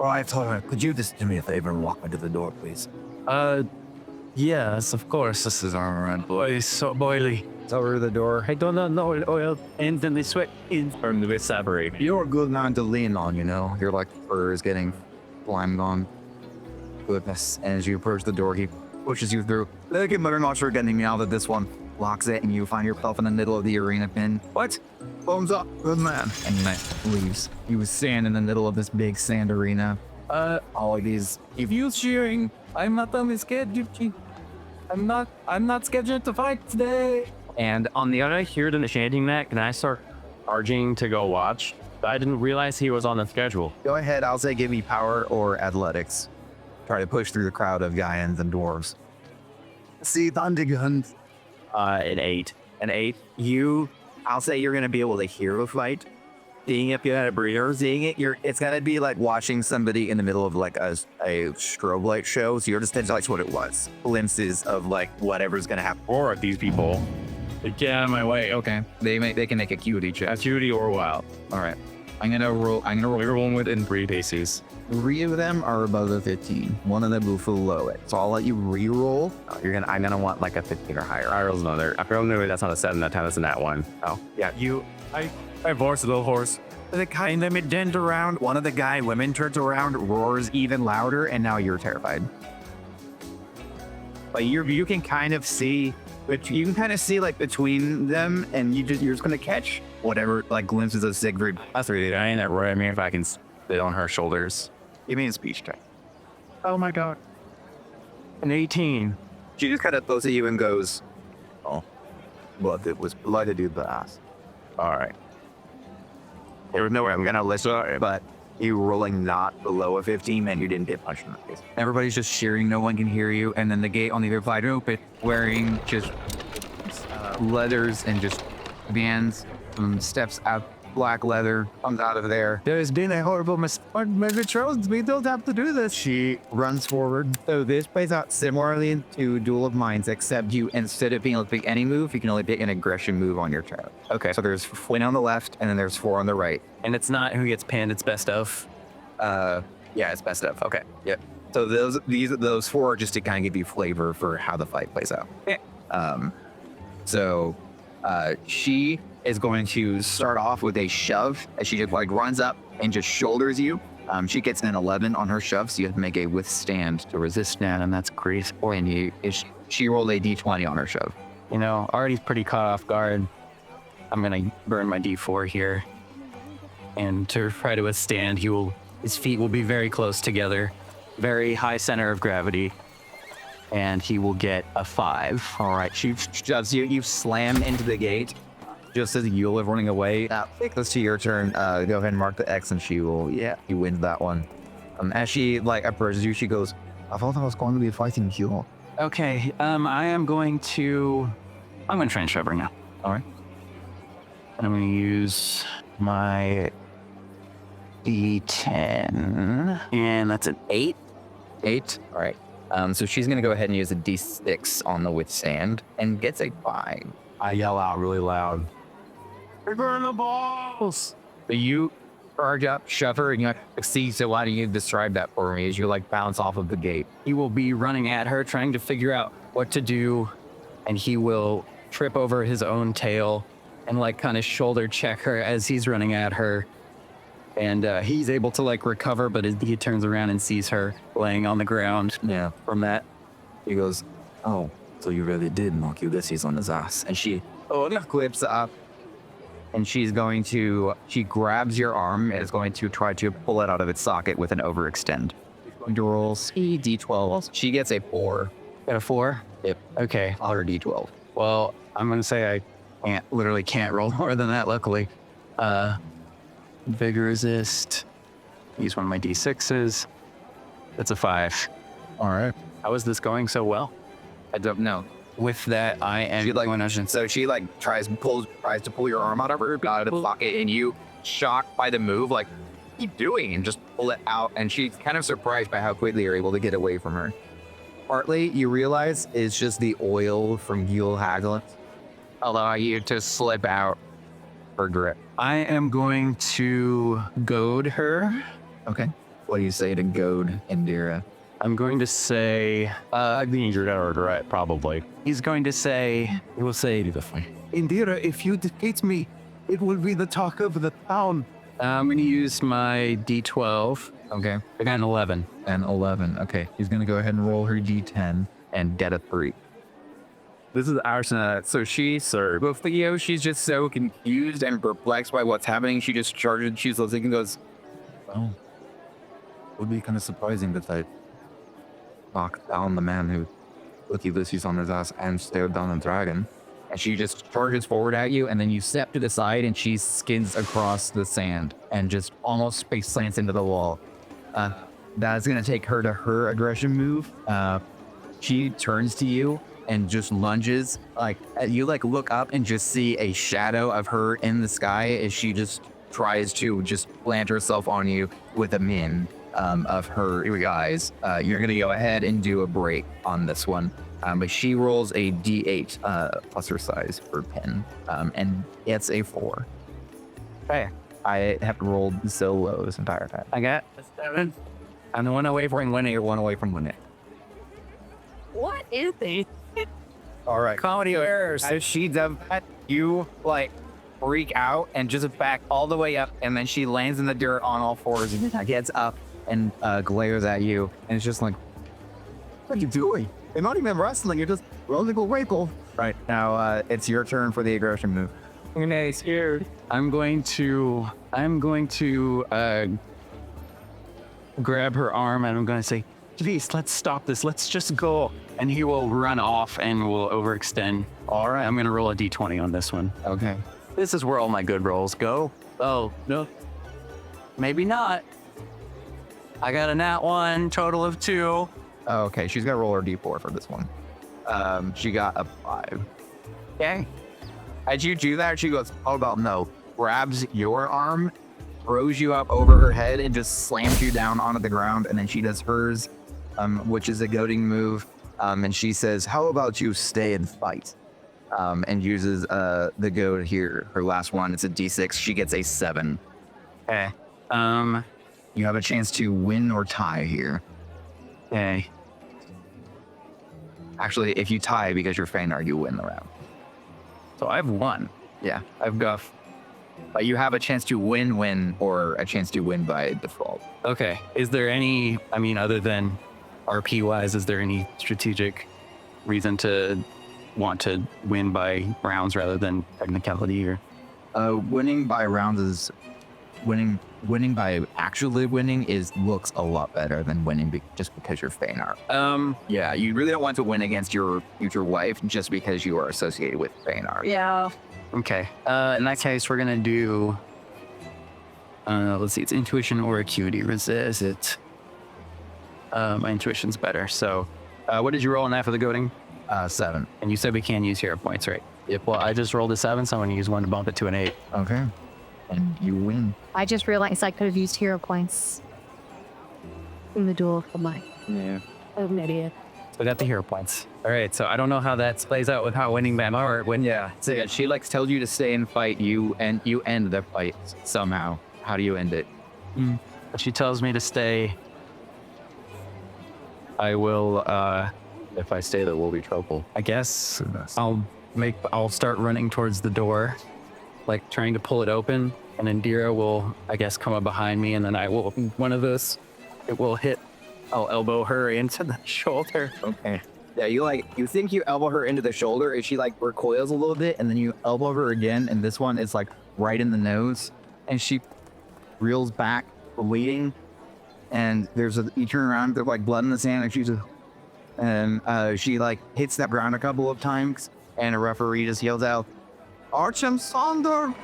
Alright, could you just do me a favor and walk me to the door, please? Yes, of course. This is our run. Boy, so boily. It's over the door. I do not know oil, and then they sweat in from the separate. You're a good man to lean on, you know? Your like fur is getting slimed on. Goodness. And as you approach the door, he pushes you through. Look at Mother, not sure getting me out of this one. Locks it, and you find yourself in the middle of the arena pin. What? Thumbs up, good man. And then leaves. You stand in the middle of this big sand arena. All of these. If you cheering, I'm not on the schedule. I'm not scheduled to fight today. And on the other, hear them chanting that, can I start charging to go watch? I didn't realize he was on the schedule. Go ahead, I'll say give me power or athletics. Try to push through the crowd of Gaians and dwarves. See, Thunderguns. An 8. An 8. I'll say you're gonna be able to hear a fight. Seeing if you had a breeder, seeing it, it's gonna be like watching somebody in the middle of like a strobe light show. So you're just gonna like what it was. Glimpses of like whatever's gonna happen. Or these people. Get out of my way. Okay. They can make a cutie check. Acuity or wild. All right. I'm gonna roll. We're rolling within 3 paces. 3 of them are above the 15. 1 of them will below it. So I'll let you re-roll. I'm gonna want like a 15 or higher. I rolled another. I feel maybe that's not a 7 that time. That's a nat 1. Oh yeah. I horse, little horse. The guy in them turned around. One of the guy women turns around, roars even louder, and now you're terrified. But you can kind of see, but you can kind of see like between them, and you're just gonna catch whatever like glimpses of Siegfried. That's really I ain't that right. I mean, if I can sit on her shoulders. Give me a speech check. Oh my god. An 18. She just kind of looks at you and goes, "Oh, but it was polite to do that." All right. There was nowhere I'm gonna listen, But you rolling not below a 15, and you didn't get punched in the face. Everybody's just cheering. No one can hear you. And then the gate on the other side open, wearing just leathers and just bands, steps out. Black leather comes out of there. There's been a horrible mistake. We don't have to do this. She runs forward. So this plays out similarly to Duel of Minds, except you, instead of being able to pick any move, you can only pick an aggression move on your turn. Okay. So there's 4 on the left, and then there's 4 on the right. And it's not who gets pinned, it's best of. Yeah, it's best of. Okay. Yep. So those 4 are just to kind of give you flavor for how the fight plays out. Okay. She is going to start off with a shove as she just like runs up and just shoulders you. She gets an 11 on her shove, so you have to make a withstand to resist that, and that's great. And she rolled a d20 on her shove. You know, Artie's pretty caught off guard. I'm gonna burn my d4 here. And to try to withstand, his feet will be very close together. Very high center of gravity. And he will get a 5. All right, she shoves you. You slam into the gate. just as Yule is running away, take this to your turn. Go ahead and mark the X, and she will. Yeah, you win that one. As she like approaches you, she goes, "I thought I was going to be fighting Yule." Okay, I'm going to try and shove her now. All right. And I'm going to use my D10, and that's an 8. 8. All right. So she's gonna go ahead and use a D6 on the withstand and gets a 5. I yell out really loud. We're burning the balls. So you charge up, shove her, and you succeed. So why don't you describe that for me as you like bounce off of the gate? He will be running at her, trying to figure out what to do, and he will trip over his own tail and like kind of shoulder check her as he's running at her. And he's able to like recover, but he turns around and sees her laying on the ground. Yeah. From that, He goes, "Oh, so you really did knock Ulysses on his ass." And she clips up, and she grabs your arm and is going to try to pull it out of its socket with an overextend. She's going to roll D12. She gets a 4. got a 4. Yep. Okay. On her D12. Well, I'm gonna say I literally can't roll more than that. Luckily, vigor resist. Use one of my D6s. That's a 5. All right. How is this going so well? I don't know. With that, I am She like going to. so she like tries to pull your arm out of the pocket, and you, shocked by the move, like, what are you doing? And just pull it out, and she's kind of surprised by how quickly you're able to get away from her. Partly, you realize it's just the oil from Yule Haglin allow you to slip out her grip. I am going to goad her. Okay. What do you say to goad Indira? I'm going to say, I think you're gonna regret it, probably. he's going to say, He will say it either way. Indira, if you defeat me, it will be the talk of the town. I'm going to use my D12. Okay. I got an 11. And 11. Okay. He's going to go ahead and roll her D10 and get a 3. This is Arsena. So with Theo, she's just so confused and perplexed by what's happening. She just charges, she's listening and goes, "Oh, it would be kind of surprising that I knocked down the man who put Ulysses on his ass and stared down a dragon." And she just charges forward at you, and then you step to the side, and she skids across the sand and just almost space slants into the wall. That's gonna take her to her aggression move. She turns to you and just lunges. Like, you like look up and just see a shadow of her in the sky as she just tries to just plant herself on you with a min of her eyes. You're gonna go ahead and do a break on this one. But she rolls a D8 plus her size for pin, and it's a 4. Okay. I have rolled so low this entire time. I got a 7. I'm the one away from winning. You're one away from winning. What is it? All right. Comedy errors. As she does that, you like freak out and just back all the way up, and then she lands in the dirt on all fours and gets up and glares at you, and it's just like, "What are you doing? You're not even wrestling. You're just rolling a wiggle." Right now, it's your turn for the aggression move. Nice. Here. I'm going to grab her arm, and I'm going to say, "Please, let's stop this. Let's just go." And he will run off and will overextend. All right. I'm going to roll a D20 on this one. Okay. This is where all my good rolls go. Oh, no. Maybe not. I got a nat 1, total of 2. Oh, okay. She's gonna roll her D4 for this one. She got a 5. Okay. As you do that, she goes, "Oh, about no." Grabs your arm, throws you up over her head, and just slams you down onto the ground. And then she does hers, which is a goading move. And she says, "How about you stay and fight?" And uses the goad here. Her last one. It's a D6. She gets a 7. Okay. You have a chance to win or tie here. Okay. Actually, if you tie because you're Feynar, you win the round. So I've won. Yeah, I've got. But you have a chance to win, or a chance to win by default. Okay. Is there any, other than RP-wise, is there any strategic reason to want to win by rounds rather than technicality? Or Winning by rounds is winning by actually winning looks a lot better than winning just because you're Feynar. Yeah, you really don't want to win against your future wife just because you are associated with Feynar. Yeah. Okay. In that case, we're gonna do. Let's see. It's intuition or acuity. Resist it. My intuition's better. So, what did you roll on that for the goading? 7. And you said we can use hero points, right? Yep. Well, I just rolled a 7, so I'm gonna use one to bump it to an 8. Okay. And you win. I just realized I could have used hero points in the duel for mine. Yeah. I'm an idiot. So I got the hero points. All right. So I don't know how that plays out with how winning them are. So yeah, she like tells you to stay and fight you, and you end the fight somehow. How do you end it? But she tells me to stay. I will. If I stay, there will be trouble. I guess I'll start running towards the door, like trying to pull it open, and then Dira will, I guess, come up behind me, and then I will one of those. It will hit. I'll elbow her into the shoulder. Okay. Yeah, you think you elbow her into the shoulder, and she like recoils a little bit, and then you elbow her again, and this one is like right in the nose, and she reels back, bleeding, and you turn around, there's like blood in the sand, and she like hits that ground a couple of times, and a referee just yells out, "Archam Sonder!"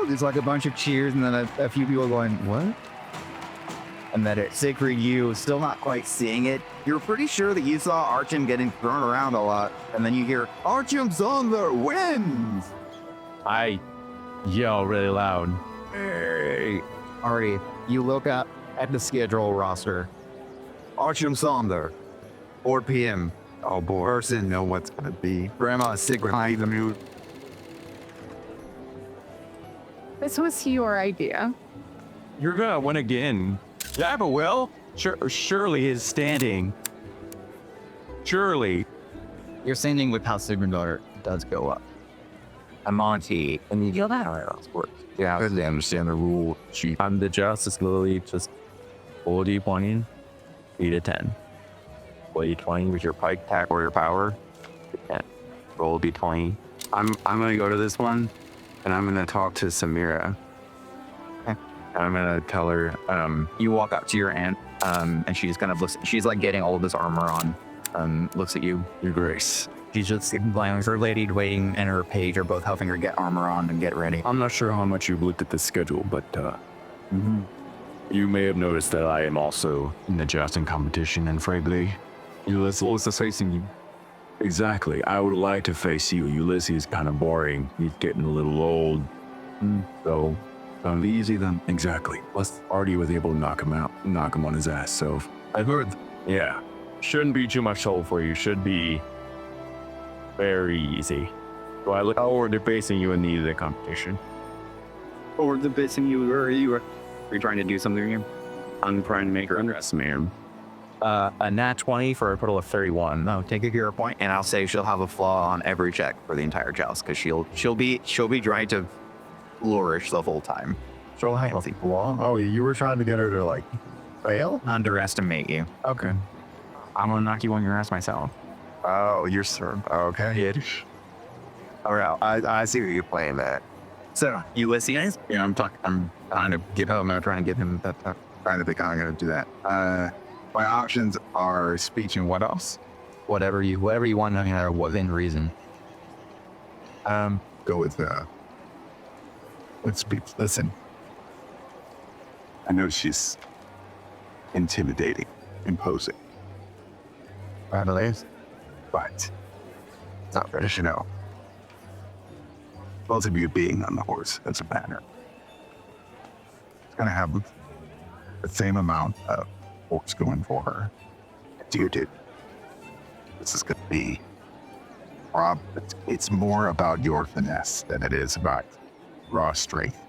There's like a bunch of cheers, and then a few people going, "What?" And that Siegfried, you still not quite seeing it. You're pretty sure that you saw Archam getting thrown around a lot, and then you hear, "Archam Sonder wins!" I yell really loud. Hey. Alrighty, you look up at the schedule roster. Archam Sonder, 4 p.m. Oh boy. Person know what's gonna be. Grandma Siegfried. The mood. This was your idea. You're gonna win again. Yeah, but Will. Surely is standing. Surely. You're standing with how Siegfried daughter does go up. Amonti, and you feel that how it works. Yeah, I understand the rule. I'm the justice literally just roll d20, 8 to 10. Roll d20 with your pike attack or your power. Yeah. Roll d20. I'm gonna go to this one, and I'm gonna talk to Samira. Okay. I'm gonna tell her. You walk up to your aunt, and she's kind of looks. She's like getting all of this armor on. Looks at you. Your Grace. She's just her lady waiting and her page are both helping her get armor on and get ready. I'm not sure how much you've looked at the schedule, but you may have noticed that I am also in the jousting competition, and frankly, Ulysses is facing you. Exactly. I would like to face you. Ulysses is kind of boring. He's getting a little old. So, be easy then. Exactly. Plus, Artie was able to knock him on his ass. So, I've heard. Yeah. Shouldn't be too much trouble for you. Should be very easy. So I look forward to facing you in the competition. Forward to facing you. Where are you? Are you trying to do something here? I'm trying to make her underestimate him. A nat 20 for a total of 31. No, take a hero point, and I'll say she'll have a flaw on every check for the entire joust because she'll be trying to flourish the whole time. So a healthy flaw. Oh, you were trying to get her to like fail? Underestimate you. Okay. I'm gonna knock you on your ass myself. Oh, you're sir. Okay. All right. I see what you're playing at. So Ulysses. Yeah, I'm trying to give him that. Trying to think how I'm gonna do that. My options are speech and what else? Whatever you want, no matter within reason. Go with let's speak. Listen, I know she's intimidating, imposing, but it's not fair to know. Both of you being on the horse as a banner, it's gonna have the same amount of force going for her as you did. This is gonna be, Rob, it's more about your finesse than it is about raw strength.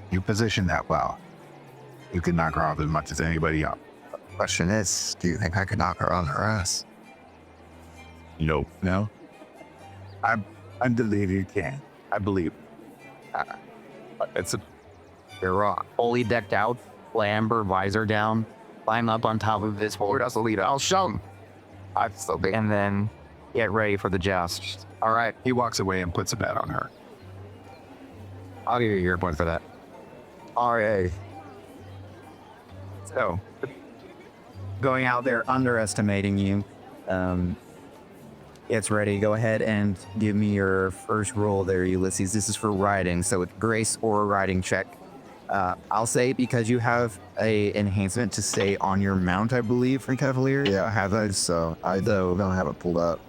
You position that well. You can knock her off as much as anybody else. Question is, do you think I could knock her on her ass? No. I believe you can. I believe. You're wrong. Fully decked out, amber visor down, climb up on top of this board as a leader. I'll show him. And then get ready for the joust. All right. He walks away and puts a bet on her. I'll give you your point for that. RA. So, going out there underestimating you, It's ready. Go ahead and give me your first roll there, Ulysses. This is for riding, so it's grace or a riding check. I'll say because you have a enhancement to stay on your mount, I believe, for Cavalier. Yeah, I have that, so I don't have it pulled up.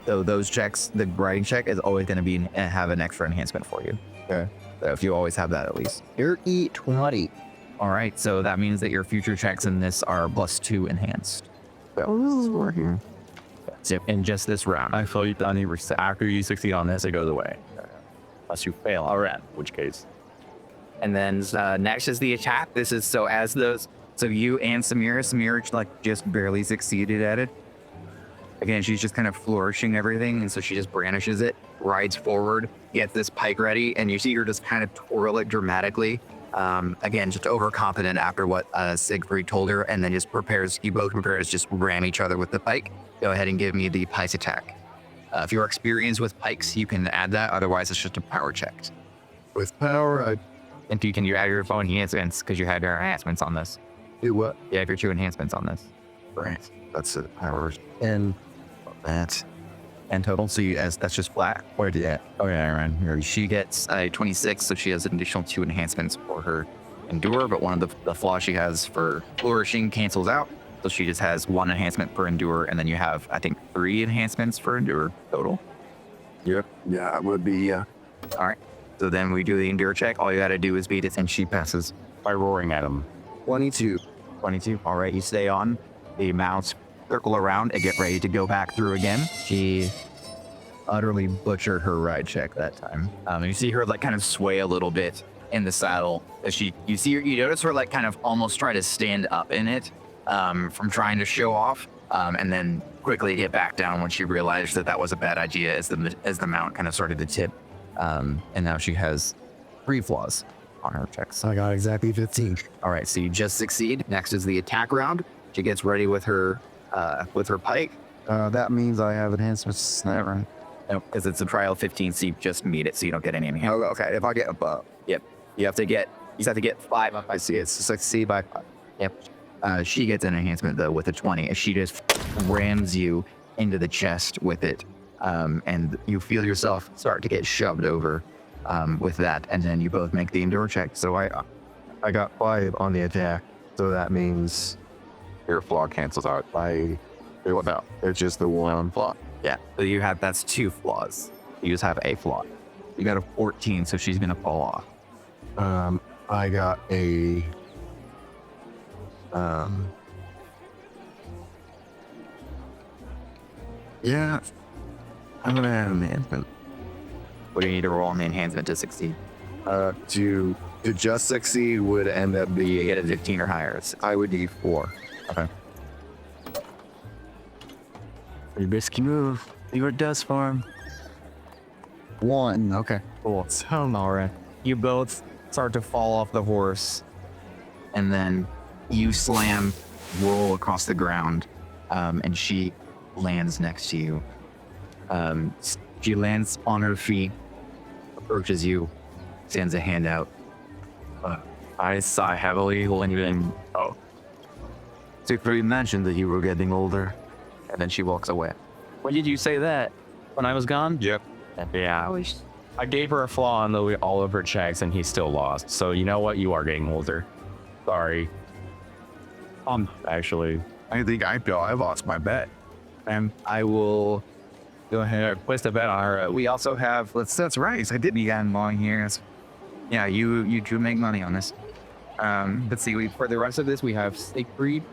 So those checks, the riding check is always going to have an extra enhancement for you. Okay. So if you always have that at least. You're E20. All right, so that means that your future checks in this are +2 enhanced. Working. So in just this round. I feel you done after you succeed on this, it goes away. Unless you fail, all right, in which case. And then next is the attack. This is so you and Samira like just barely succeeded at it. Again, she's just kind of flourishing everything, and so she just brandishes it, rides forward, gets this pike ready, and you see her just kind of twirl it dramatically. Again, just overconfident after what Siegfried told her, and then just you both prepare to just ram each other with the pike. Go ahead and give me the pike attack. If you're experienced with pikes, you can add that. Otherwise, it's just a power check. With power, I And can you add your own enhancements because you had your enhancements on this? do what? Yeah, if your 2 enhancements on this. Right. That's it. Power. And that. And total, so that's just flat. Where do you at? Oh yeah, Aaron. She gets a 26, so she has an additional 2 enhancements for her endure, but one of the flaws she has for flourishing cancels out. So she just has 1 enhancement for endure, and then you have, I think, 3 enhancements for endure total. Yep. Yeah, it would be, yeah. All right. So then we do the endure check. All you gotta do is beat it, and she passes. By roaring at him. 22. 22. All right, you stay on. The mounts circle around and get ready to go back through again. She utterly butchered her ride check that time. You see her like kind of sway a little bit in the saddle. As you notice her like kind of almost try to stand up in it from trying to show off, and then quickly get back down when she realized that was a bad idea as the mount kind of started to tip. And now she has 3 flaws on her checks. I got exactly 15. All right, so you just succeed. Next is the attack round. She gets ready with her pike. That means I have enhancements. Right? No, because it's a trial 15, so you just meet it, so you don't get any enhancement. Oh, okay. If I get above. Yep. You have to get 5 up. I see. It's succeed by 5. Yep. She gets an enhancement though with a 20, as she just rams you into the chest with it, and you feel yourself start to get shoved over with that, and then you both make the endure check. So I got 5 on the attack, so that means Your flaw cancels out. what now? It's just the 1 flaw. Yeah. So that's 2 flaws. You just have a flaw. You got a 14, so she's gonna fall off. I got a yeah. I'm gonna have an enhancement. What do you need to roll on the enhancement to succeed? To just succeed would end up You being get a 15 or higher. I would need 4. Okay. Pretty risky move. Your dust farm. 1. Okay. Cool. So, all right. You both start to fall off the horse, and then you roll across the ground, and she lands next to you. She lands on her feet, approaches you, stands a hand out. I sigh heavily when you Siegfried mentioned that you were getting older. And then she walks away. When did you say that? When I was gone? Yep. Yeah. I gave her a flaw on all of her checks, and he still lost. So you know what? You are getting older. Sorry. Actually, I think I feel I lost my bet. And I will go ahead and place a bet on her. We also have, that's right. I did begin long here. Yeah, you do make money on this. Let's see, for the rest of this, we have Siegfried.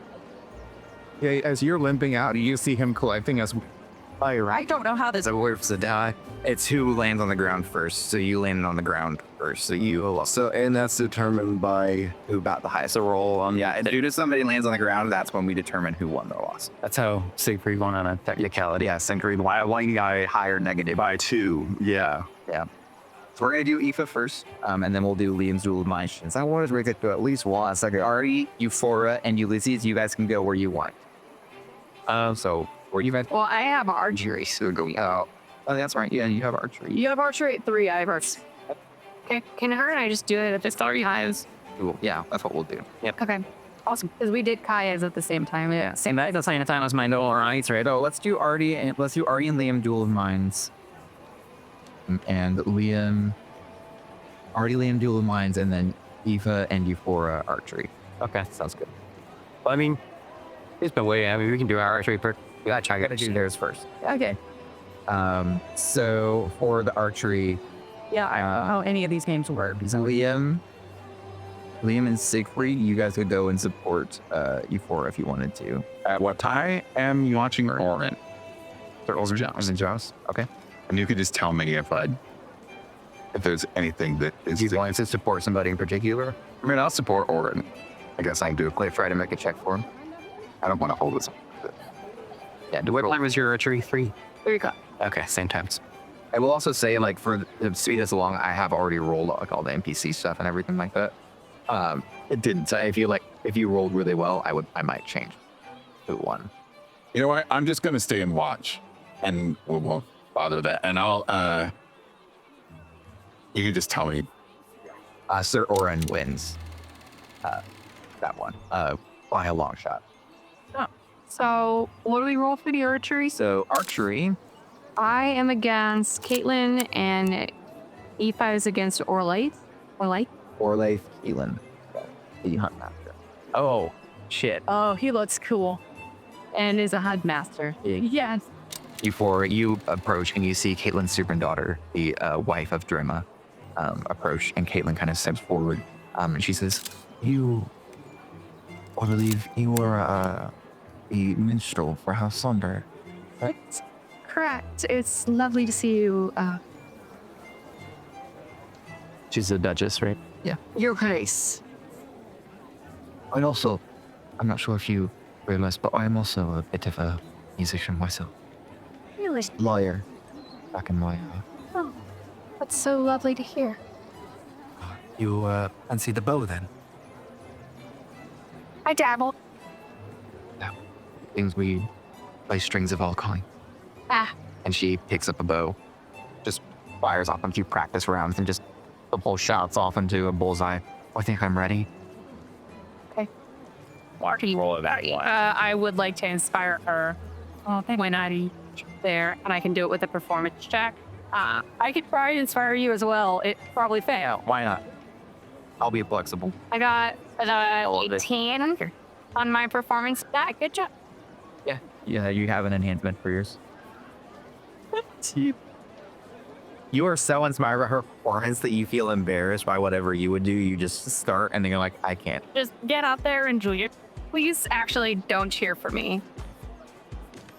Yeah, as you're limping out, you see him collecting us. I don't know how this. So where's the die? It's who lands on the ground first. So you landed on the ground first. So you lost. So, and that's determined by Who got the highest roll on? Yeah, as soon as somebody lands on the ground, that's when we determine who won or lost. That's how Siegfried won on a technicality. Yeah, Siegfried, one guy higher negative. By 2. Yeah. Yeah. So we're gonna do Aoife first, and then we'll do Liam's Duel of Minds. I wanted to get to at least one. So Ari, Euphoria, and Ulysses, you guys can go where you want. So where you guys? Well, I have archery. So go. Oh, that's right. Yeah, you have archery. You have archery at 3. I have archery. Okay. Can her and I just do it at the 3 hives? Cool. Yeah, that's what we'll do. Yep. Okay. Awesome. Because we did Kaya's at the same time. Yeah, same at the same time as mine. All right, right. Oh, let's do Artie and Liam duel of minds. And Liam, Artie, Liam duel of minds, and then Aoife and Euphora archery. Okay. Sounds good. Well, I mean, he's been waiting. I mean, we can do our archery first. We gotta do theirs first. Okay. So for the archery, Yeah, I don't know how any of these games work. Liam and Siegfried, you guys would go and support Euphora if you wanted to. At what I am watching Morn. Turtles and Joust. Okay. And you could just tell me if there's anything that is. Do you want to support somebody in particular? I mean, I'll support Orin. I guess I can do it. Wait, try to make a check for him. I don't want to hold this. Yeah, What time was your archery? 3? 3 o'clock. Okay, same times. I will also say, like, for the speed this along, I have already rolled like all the NPC stuff and everything like that. It didn't say if you rolled really well, I might change to 1. You know what? I'm just going to stay and watch, and we won't bother that. And I'll, you can just tell me. Sir Oren wins that one by a long shot. So what do we roll for the archery? So archery, I am against Caitlin and Aoife is against Orlaith. Orlaith Keelan, the hunt master. Oh, shit. Oh, he looks cool. And is a HUD master. Yes. Before you approach and you see Caitlin's super daughter, the wife of Drema, approach, and Caitlin kind of steps forward, and she says, "You, I believe you are a minstrel for House Sunder." That's correct. It's lovely to see you. She's a duchess, right? Your Grace. And also, I'm not sure if you realize, but I'm also a bit of a musician myself. Really? Lawyer. Back in my Oh, that's so lovely to hear. You fancy the bow then? I dabble. things we play strings of all kinds. And she picks up a bow, just fires off a few practice rounds, and just the whole shots off into a bullseye. I think I'm ready. What can you roll about? I would like to inspire her. When I there, and I can do it with a performance check. I could probably inspire you as well. It probably fail. Why not? I'll be flexible. I got 18 on my performance. Good job. Yeah, you have an enhancement for yours. You are so inspired by her performance that you feel embarrassed by whatever you would do. You just start, and then you're like, I can't. Just get out there and enjoy it. Please actually don't cheer for me.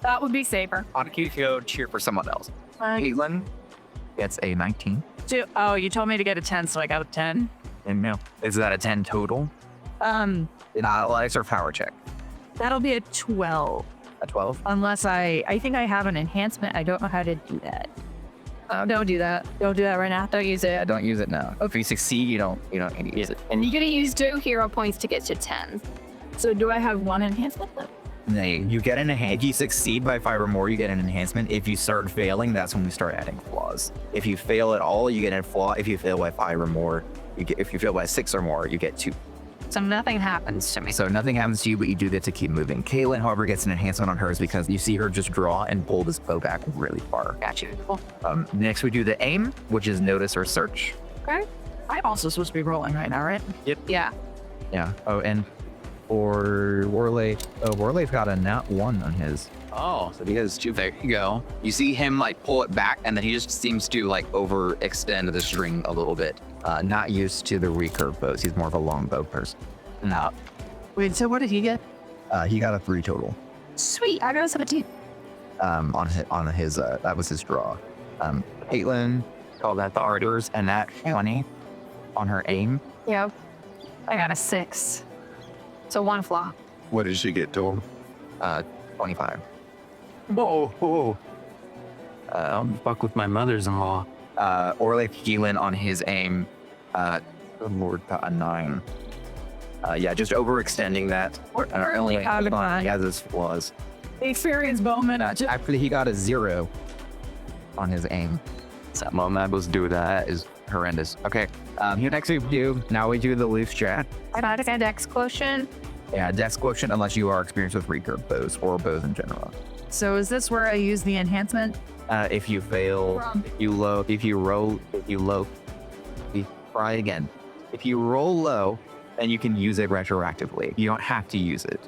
That would be safer. On cue, go cheer for someone else. Caitlin gets a 19. Oh, you told me to get a 10, so I got a 10. And no, is that a 10 total? Athletics or power check? That'll be a 12. A 12? Unless I think I have an enhancement. I don't know how to do that. Don't do that. Don't do that right now. Don't use it. Yeah, don't use it now. If you succeed, you don't need to use it. And you're gonna use 2 hero points to get to 10. So do I have one enhancement? No, you get an enhancement. If you succeed by 5 or more, you get an enhancement. If you start failing, that's when we start adding flaws. If you fail at all, you get a flaw. If you fail by 5 or more, if you fail by 6 or more, you get 2. So nothing happens to me. So nothing happens to you, but you do get to keep moving. Caitlin, however, gets an enhancement on hers because you see her just draw and pull this bow back really far. Gotcha. Cool. Next, we do the aim, which is notice or search. Okay. I'm also supposed to be rolling right now, right? Yeah. Yeah. Oh, and for Warlaith got a nat 1 on his. Oh, So he has 2. There you go. You see him like pull it back, and then he just seems to like overextend the string a little bit. Not used to the recurve bows. He's more of a long bow person. no. Wait, so what did he get? He got a 3 total. Sweet. I got a 17. On his that was his draw. Caitlin called that the ardors, and that 20 on her aim. Yep. I got a 6. So 1 flaw. What did she get to him? 25. Whoa. Fuck with my mother's-in-law. Orlaith Keelan on his aim, good lord, got a 9. Yeah, just overextending that. Only had He has his flaws. experience bowman. Actually, he got a 0 on his aim. So my was do that. That is horrendous. Okay, next we do the loose chat. I got a dex quotient. Yeah, dex quotient unless you are experienced with recurve bows or bows in general. So is this where I use the enhancement? If you fail, if you try again. If you roll low, then you can use it retroactively. You don't have to use it.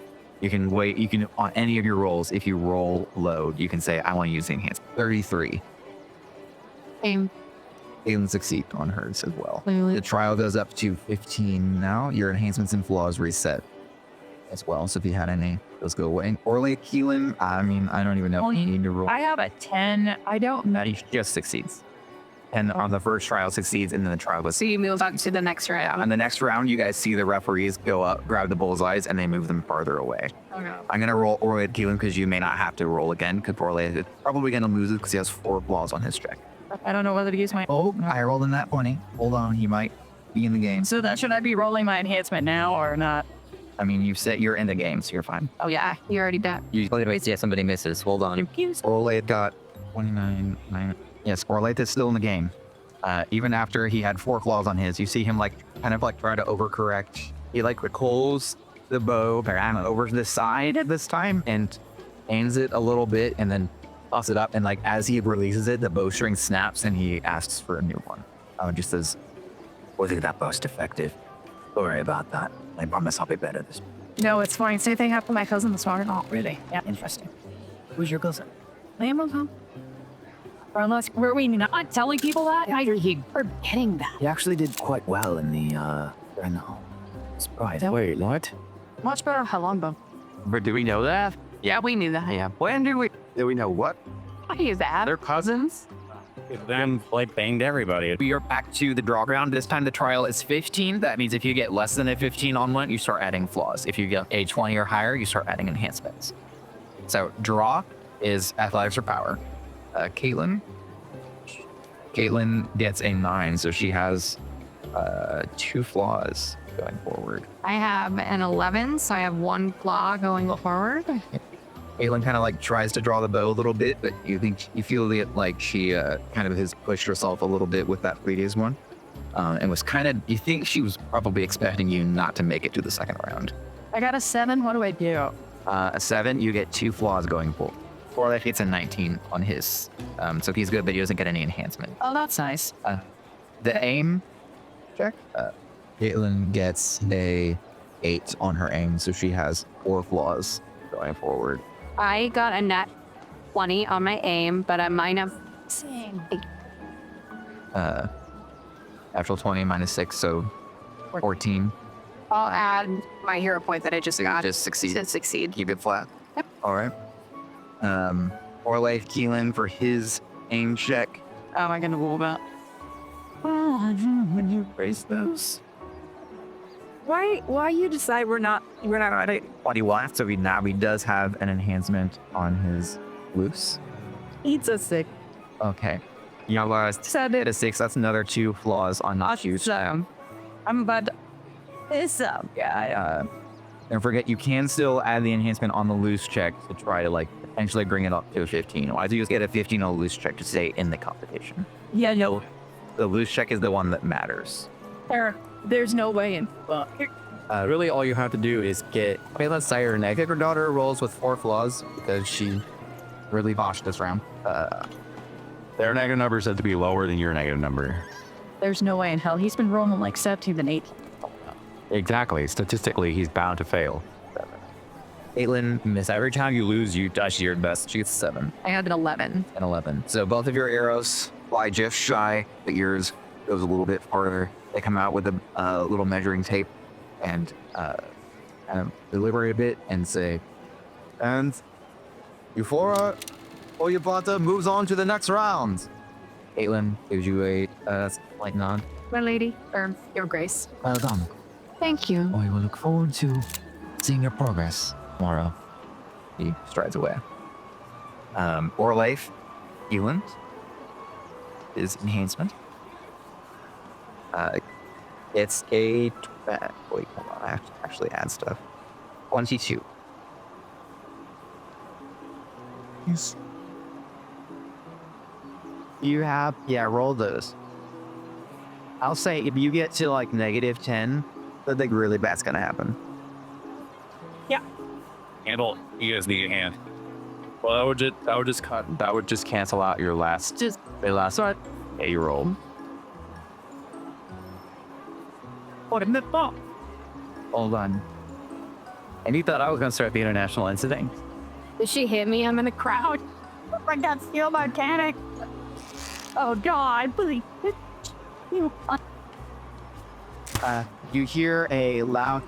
You can wait. You can, on any of your rolls, if you roll low, you can say, I want to use the enhancement. 33. Same. Aiden succeed on hers as well. Clearly. The trial goes up to 15 now. Your enhancements and flaws reset as well. So if you had any, those go away. Orly Keelan, I mean, I don't even know if you need to roll. I have a 10. I don't know. He just succeeds. And on the first trial succeeds, and then the trial goes. So you move up to the next round. On the next round, you guys see the referees go up, grab the bullseyes, and they move them farther away. Okay. I'm going to roll Orly Keelan because you may not have to roll again, because Orly is probably going to lose it because he has 4 flaws on his check. I don't know whether to use my. Oh, I rolled in that 20. Hold on, he might be in the game. So then should I be rolling my enhancement now or not? I mean, you said you're in the game, so you're fine. Oh yeah, you already did. Yeah, somebody misses. Hold on. Orly got 29. 9. Yes, Orly is still in the game. Even after he had 4 claws on his, you see him kind of try to overcorrect. He recalls the bow over to the side at this time and aims it a little bit and then toss it up. And as he releases it, the bowstring snaps and he asks for a new one. Just says, Wasn't that most effective? Sorry about that. I promise I'll be better this time. No, it's fine. Same thing happened to my cousin this morning. Oh, really? Yeah, interesting. Who's your cousin? Liam, huh? Or unless, were we not telling people that? I keep forgetting that. He actually did quite well in the, surprise. Wait, what? Much better how long though. But do we know that? Yeah, we knew that. Yeah. When do we know what? I use that. They're cousins? Them banged everybody. we are back to the draw ground. This time the trial is 15. That means if you get less than a 15 on one, you start adding flaws. If you get a 20 or higher, you start adding enhancements. So draw is athletics or power. Caitlin gets a 9, so she has 2 flaws going forward. I have an 11, so I have 1 flaw going forward. Caitlin kind of tries to draw the bow a little bit, but you feel that she kind of has pushed herself a little bit with that previous one, and was you think she was probably expecting you not to make it to the second round. I got a 7. What do I do? A 7, you get 2 flaws going forward. Or if it's a 19 on his, so he's good, but he doesn't get any enhancement. Oh, that's nice. The aim check. Caitlin gets a 8 on her aim, so she has 4 flaws going forward. I got a net 20 on my aim, but I might have. Natural 20 minus 6, so 14. I'll add my hero point that I just got. Just succeed. To succeed. Keep it flat. Yep. All right. Orlaith Keelan for his aim check. How am I gonna roll that? When you raise those. Why you decide we're not ready? 21, so he does have an enhancement on his loose. Eats a 6. Okay. Y'all said it a 6. That's another 2 flaws on the shoot. So, I'm about to. It's up. Yeah, don't forget, you can still add the enhancement on the loose check to try to potentially bring it up to a 15. Why do you just get a 15 on the loose check to stay in the competition? Yeah, no. The loose check is the one that matters. There's no way in. Well, Really, all you have to do is get. Okay, let's say her negative. Her daughter rolls with 4 flaws because she really botched this round. Their negative numbers have to be lower than your negative number. there's no way in hell. He's been rolling like 17 and 18. Exactly. Statistically, he's bound to fail. Caitlin, miss. Every time you lose, you dash your best. She gets 7 I had an 11. and 11. So both of your arrows fly just shy, but yours goes a little bit farther. They come out with a little measuring tape and kind of deliberate a bit and say, and Euphora Oyabata moves on to the next round. Caitlin gives you a slight nod. My lady, or your grace. Well done. Thank you. We will look forward to seeing your progress tomorrow. He strides away. Orlaith, Caitlin, is enhancement. It's a wait, hold on. I have to actually add stuff. 22. You have roll those. I'll say if you get to like -10, something really bad's gonna happen. Yeah. Handle. You guys need a hand. Well, that would just cancel out your last. Just The last one. Yeah, you roll. put him in the ball. Hold on. And you thought I was gonna start the international incident? Did she hit me? I'm in the crowd. I got steel mechanic. Oh God, please. You. You hear a loud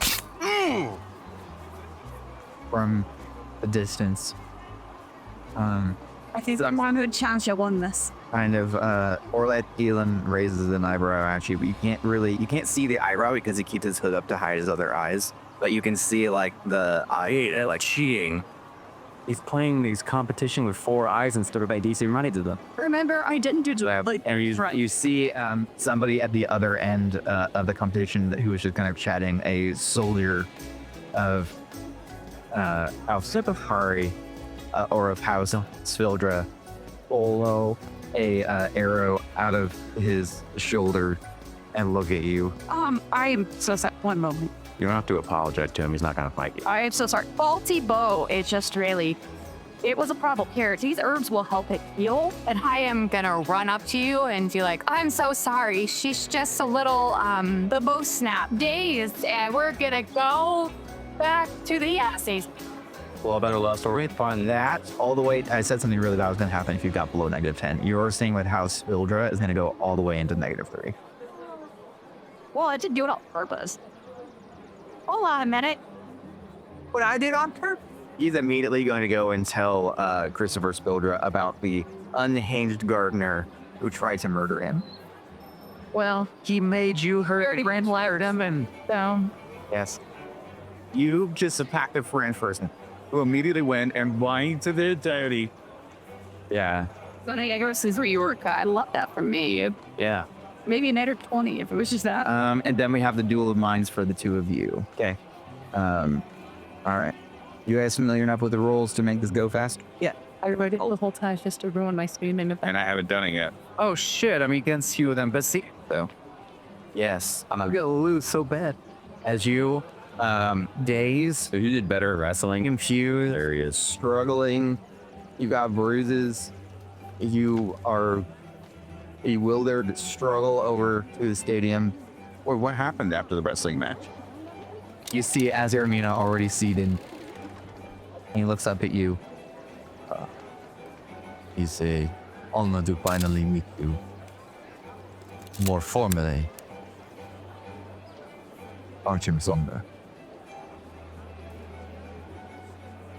from a distance. I think I'm one good chance you won this. Kind of, Orlet Elon raises an eyebrow at you, but you can't see the eyebrow because he keeps his hood up to hide his other eyes. But you can see, like, the eye, like, cheating. He's playing these competition with 4 eyes instead of a DC money to them. Remember, I didn't do that. Like, And you see somebody at the other end of the competition who was just kind of chatting, a soldier of House Hari, or of House Svildra, pull a arrow out of his shoulder and look at you. I'm so sorry. One moment. You don't have to apologize to him. He's not gonna fight you. I am so sorry. Faulty bow. It's just really, it was a problem. Here, these herbs will help it heal. And I am gonna run up to you and be like, I'm so sorry. She's just a little, the bow snap dazed, and we're gonna go back to the assays. Well, better love story. Fun that all the way. I said something really bad was going to happen if you got below -10. You're seeing with House Svildra is going to go all the way into -3. Well, I didn't do it on purpose. Hold on a minute. What I did on purpose? He's immediately going to go and tell Christopher Spildra about the unhinged gardener who tried to murder him. Well, He made you hurt him and so Yes. You just attacked a friend person who immediately went and lied to their daddy. yeah, But I guess this is where you work. I love that from me. yeah. maybe an 8 or 20 if it was just that. And then we have the duel of minds for the two of you. Okay. All right. You guys familiar enough with the rules to make this go fast? I read it the whole time just to ruin my streaming. And I haven't done it yet. Oh shit! I'm against you then, but see, So, yes, I'm gonna lose so bad. As you, daze, So you did better at wrestling. confused, There he is. struggling, you got bruises, you are bewildered, struggle over to the stadium. Well, what happened after the wrestling match? You see Azermina already seated. And he looks up at you. It's a honor to finally meet you. More formally. Aren't you, Sonda?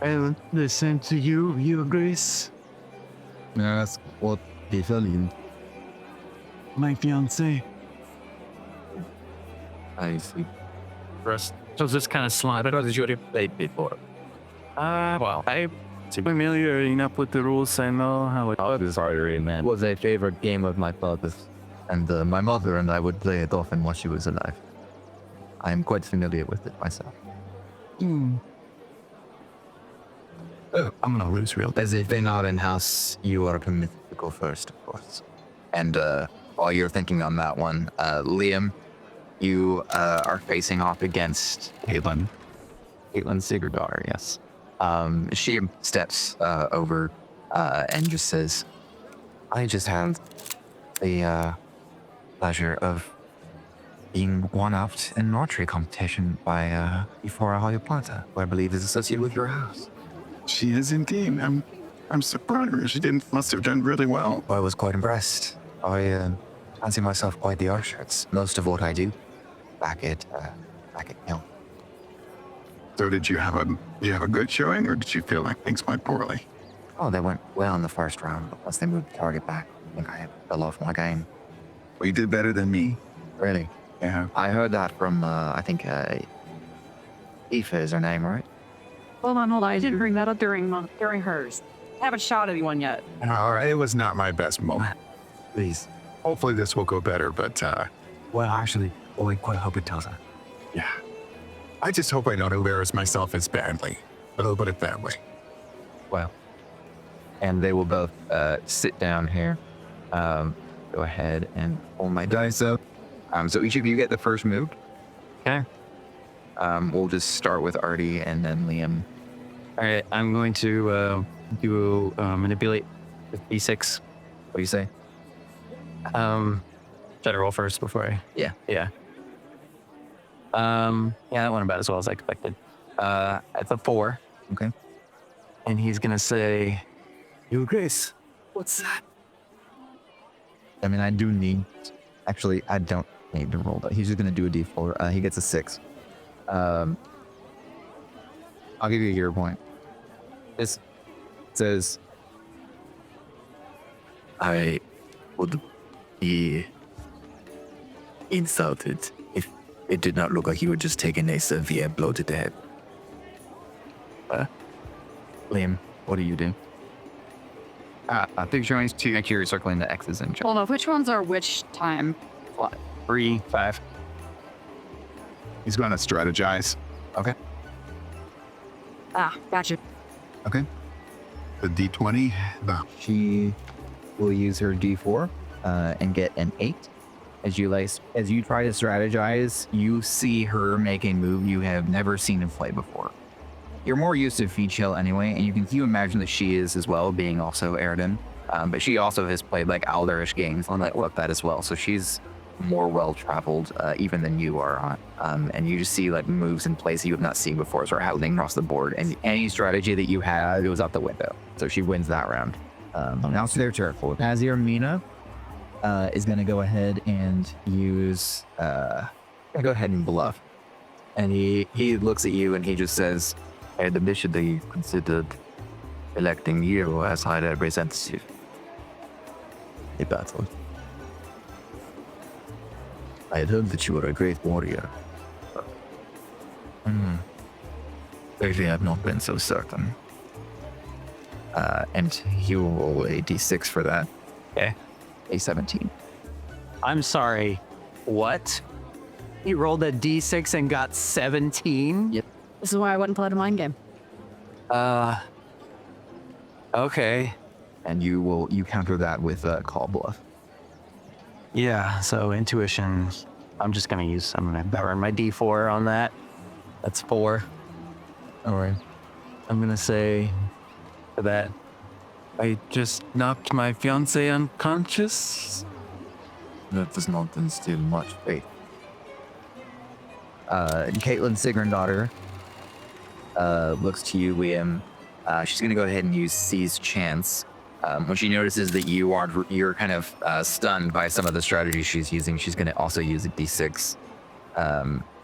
I listen to you, Your Grace. Yes, what they fell in. My fiancé. I see. rest. So just kind of slide. What did you play before? Well, I'm familiar enough with the rules. I know how it. Oh, this is hard to read, man. It was a favorite game of my father's, and my mother and I would play it often while she was alive. I am quite familiar with it myself. Oh, I'm gonna lose real. As if they're not in house, you are permitted to go first, of course. And while you're thinking on that one, Liam, you are facing off against Caitlin. Caitlin Sigurdar, yes. She steps over and just says, I just had the pleasure of being one-upped in an archery competition by before Plata, who I believe is associated with your house. She is indeed. I'm surprised. She must have done really well. I was quite impressed. I fancy myself quite the archer. It's most of what I do back at Hill. So did you have a good showing, or did you feel like things went poorly? Oh, they went well in the first round, but once they moved the target back, I think I fell off my game. Well, you did better than me. Really? Yeah. I heard that from, I think, Aoife is her name, right? Hold on. I didn't bring that up during hers. I haven't shot anyone yet. All right. It was not my best moment. Please. Hopefully this will go better, but Well, actually, I quite hope it doesn't. yeah. I just hope I don't embarrass myself as badly. I'll put it that way. Well, and they will both sit down here. Go ahead and pull my dice up. So each of you get the first move. Okay. We'll just start with Artie and then Liam. All right, I'm going to do manipulate with D6. What do you say? Should I roll first before I? Yeah. Yeah. Yeah, that went about as well as I expected. It's a 4. Okay. And he's gonna say, "Your Grace, what's that?" I mean, I do need. Actually, I don't need to roll that. He's just gonna do a D4. He gets a 6. I'll give you a hero point. This says, I would be insulted if it did not look like you were just taking a severe blow to the head. Liam, what do you do? I think you're you're circling the X's and Hold on, which ones are which time? 3, 5. He's going to strategize. Okay. Ah, gotcha. Okay. The D20. She will use her D4 and get an 8. As you try to strategize, you see her make a move you have never seen in play before. You're more used to feat chill anyway, and you imagine that she is as well, being also Airden. But she also has played like Alderish games on that as well, so she's more well-traveled even than you are on. And you just see like moves in place that you have not seen before sort of happening across the board, and any strategy that you had goes out the window. So she wins that round. Now it's their turn. Azir Mina is going to go ahead and use go ahead and bluff. And he looks at you and he just says, I had initially considered electing you as high representative. A battle. I had heard that you were a great warrior. Lately, I've not been so certain. and he will roll a d6 for that. Okay. A 17. I'm sorry. What? He rolled a D6 and got 17? Yep. This is why I wouldn't play the mind game. Okay. And you counter that with call bluff. Yeah, so intuition. I'm gonna burn my D4 on that. That's 4. All right. I'm gonna say that I just knocked my fiance unconscious. That does not instill much faith. Caitlin Sigrun-daughter looks to you, Liam. She's gonna go ahead and use Seize Chance. When she notices that you're kind of stunned by some of the strategies she's using, she's gonna also use a D6.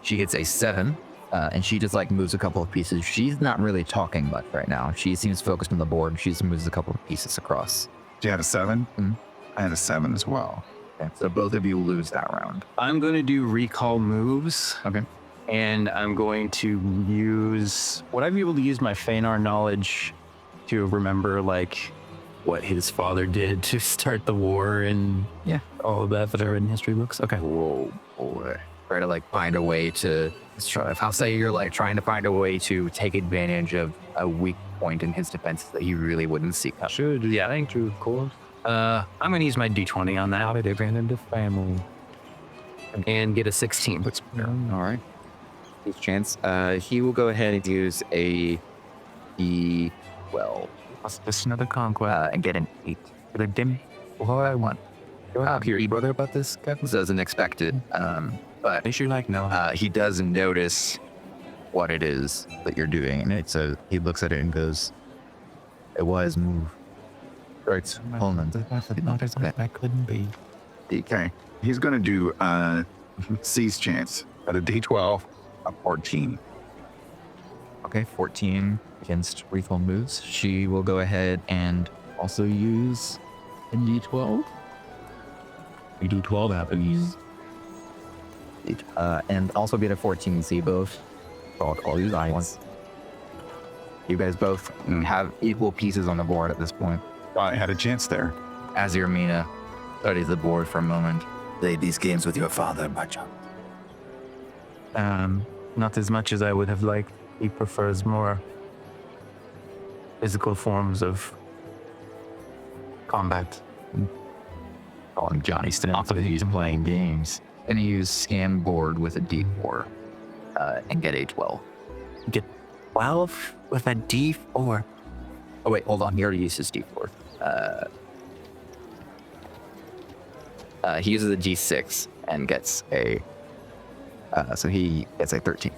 She gets a 7, and she just like moves a couple of pieces. She's not really talking much right now. She seems focused on the board, and she just moves a couple of pieces across. Do you have a 7? Mhm. I had a 7 as well. Okay, so both of you lose that round. I'm gonna do recall moves. Okay. And I'm going to use... Would I be able to use my Feanor knowledge to remember, like, what his father did to start the war and all of that are in history books? Okay. Whoa, boy. Try to like find a way to... I'll say you're like trying to find a way to take advantage of a weak point in his defenses that he really wouldn't see coming. Should, yeah, I think true, of course. I'm gonna use my D20 on that. How did abandon the family? And get a 16. All right. His chance. He will go ahead and use a D12. What's this another conquest? And get an 8. Did I dim? What do I want? Do I hear your brother about this, Captain? So as unexpected. But Make sure you like no. he does notice what it is that you're doing. And he looks at it and goes, "A wise move." Right. Hold on. That couldn't be. Okay. He's going to do Seize Chance at a D12, a 14. Okay, 14 against recall moves. She will go ahead and also use a D12. We do 12 happens. And also get a 14 Z both. So I'll use once. You guys both have equal pieces on the board at this point. I had a chance there. Azir Mina studies the board for a moment. Played these games with your father, my child. Not as much as I would have liked. He prefers more physical forms of combat. Calling Johnny Stinson. He's playing games. And he used scan board with a D4. and get a 12. Get 12 with a D4. Oh wait, hold on. He already used his D4. He uses a D6 and gets a. So he gets a 13.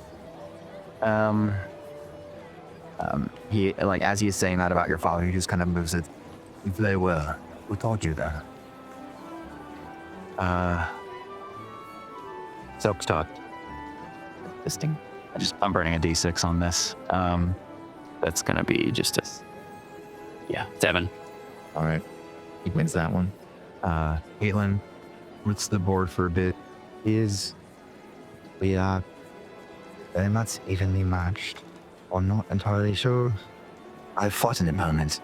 He like as he's saying that about your father, he just kind of moves it. They were. Who taught you that? Self-taught. Distinct. I'm burning a D6 on this. That's gonna be just a 7. All right, he wins that one. Caitlin, what's the board for a bit? We are very much evenly matched. I'm not entirely sure. I've fought an opponent.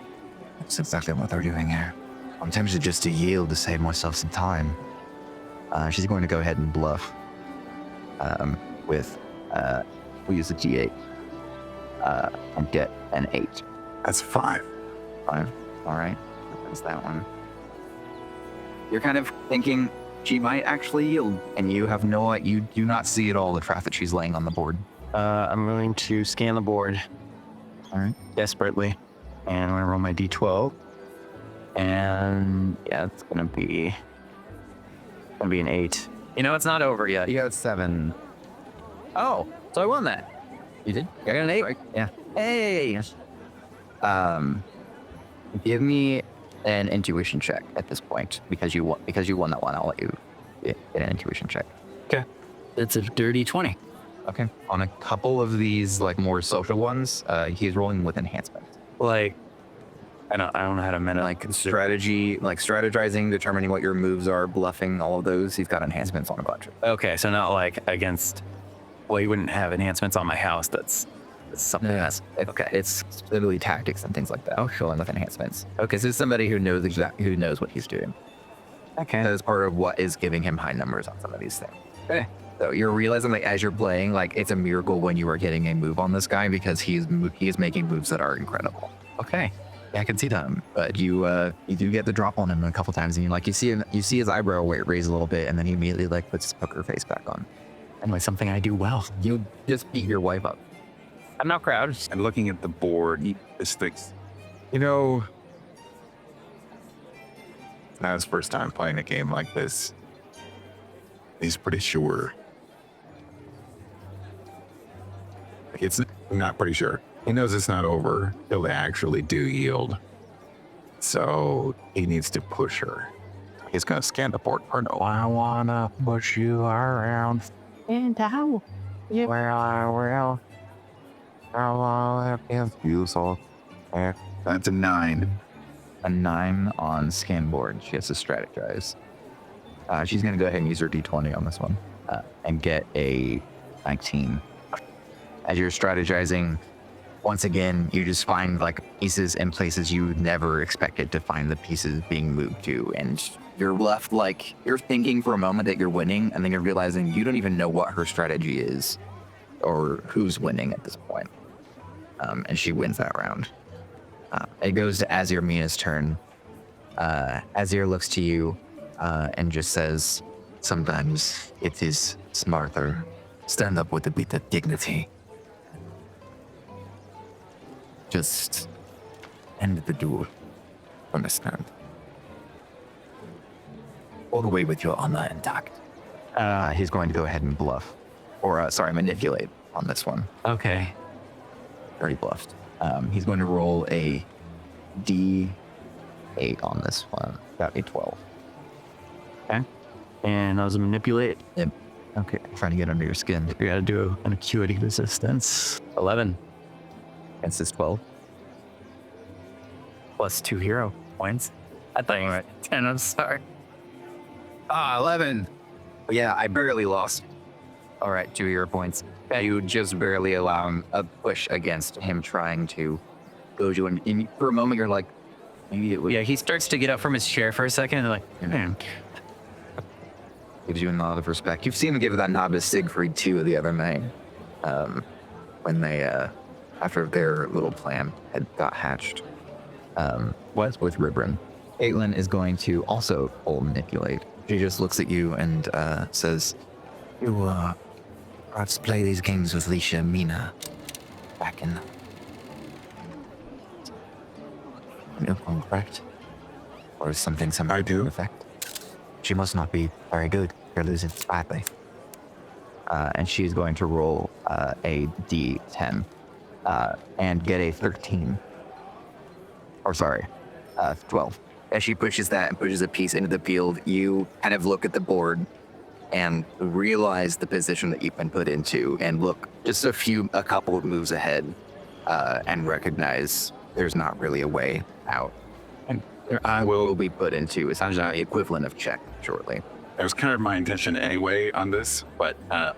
That's exactly what they're doing here. I'm tempted just to yield to save myself some time. She's going to go ahead and bluff. With we'll use a D8 and get an 8. That's 5. 5. All right, that's that one. You're kind of thinking she might actually yield, and you do not see at all the trap that she's laying on the board. I'm going to scan the board. All right. Desperately. And I'm gonna roll my D12. And yeah, it's gonna be an 8. You know, it's not over yet. You got 7. Oh, so I won that. You did? I got an 8. Right? Yeah. Hey. Give me an intuition check at this point because you won that one. I'll let you get an intuition check. Okay. It's a dirty 20. Okay. On a couple of these like more social ones, he's rolling with enhancement. Like, I don't know how to manage Like strategy, like strategizing, determining what your moves are, bluffing, all of those. He's got enhancements on a bunch of. Okay, so not like against. Well, you wouldn't have enhancements on my house. That's something else. Okay. It's specifically tactics and things like that. I'll show him with enhancements. Okay, so it's somebody who knows who knows what he's doing. Okay. That is part of what is giving him high numbers on some of these things. Okay. So you're realizing that as you're playing, like it's a miracle when you are getting a move on this guy because he is making moves that are incredible. Okay. Yeah, I can see that. But you do get the drop on him a couple times, and you see his eyebrow raise a little bit, and then he immediately like puts his poker face back on. Anyway, something I do well. You just beat your wife up. I'm not proud. And looking at the board, this thinks, you know, now his first time playing a game like this. He's pretty sure. Like it's not pretty sure. He knows it's not over till they actually do yield. So he needs to push her. He's gonna scan the board for no. I wanna push you around. And how? Yeah. Where I will. That's a 9. A 9 on scan board. She has to strategize. She's going to go ahead and use her D20 on this one and get a 19. As you're strategizing, once again, you just find like pieces in places you never expected to find the pieces being moved to. And you're left like, you're thinking for a moment that you're winning, and then you're realizing you don't even know what her strategy is or who's winning at this point. And she wins that round. It goes to Azir Mina's turn. Azir looks to you and just says, Sometimes it is smarter. Stand up with a bit of dignity. Just end the duel. Understand? All away with your honor intact. he's going to go ahead and bluff. Or, manipulate on this one. Okay. Already bluffed. He's going to roll a D8 on this one. Got a 12. Okay. And I was a manipulate. Yep. Okay. Trying to get under your skin. You gotta do an acuity resistance. 11. Against this 12. Plus 2 hero points. I thought you were at 10. I'm sorry. 11. Yeah, I barely lost. All right, 2 hero points. You just barely allow him a push against him trying to go to him. And for a moment, you're like, maybe it would. Yeah, he starts to get up from his chair for a second and like, man. Gives you a nod of respect. You've seen him give that nod to Siegfried too the other night. When they, after their little plan had got hatched. Was with Ribrin. Caitlin is going to also full manipulate. She just looks at you and says, You perhaps play these games with Leisha and Mina back in. If I'm correct. Or is something I do. effect? She must not be very good. You're losing badly. And she's going to roll a d10 and get a 13. Or sorry, 12. As she pushes that and pushes a piece into the field, you kind of look at the board and realize the position that you've been put into and look just a couple of moves ahead and recognize there's not really a way out. And I will be put into essentially the equivalent of check shortly. It was kind of my intention anyway on this, but so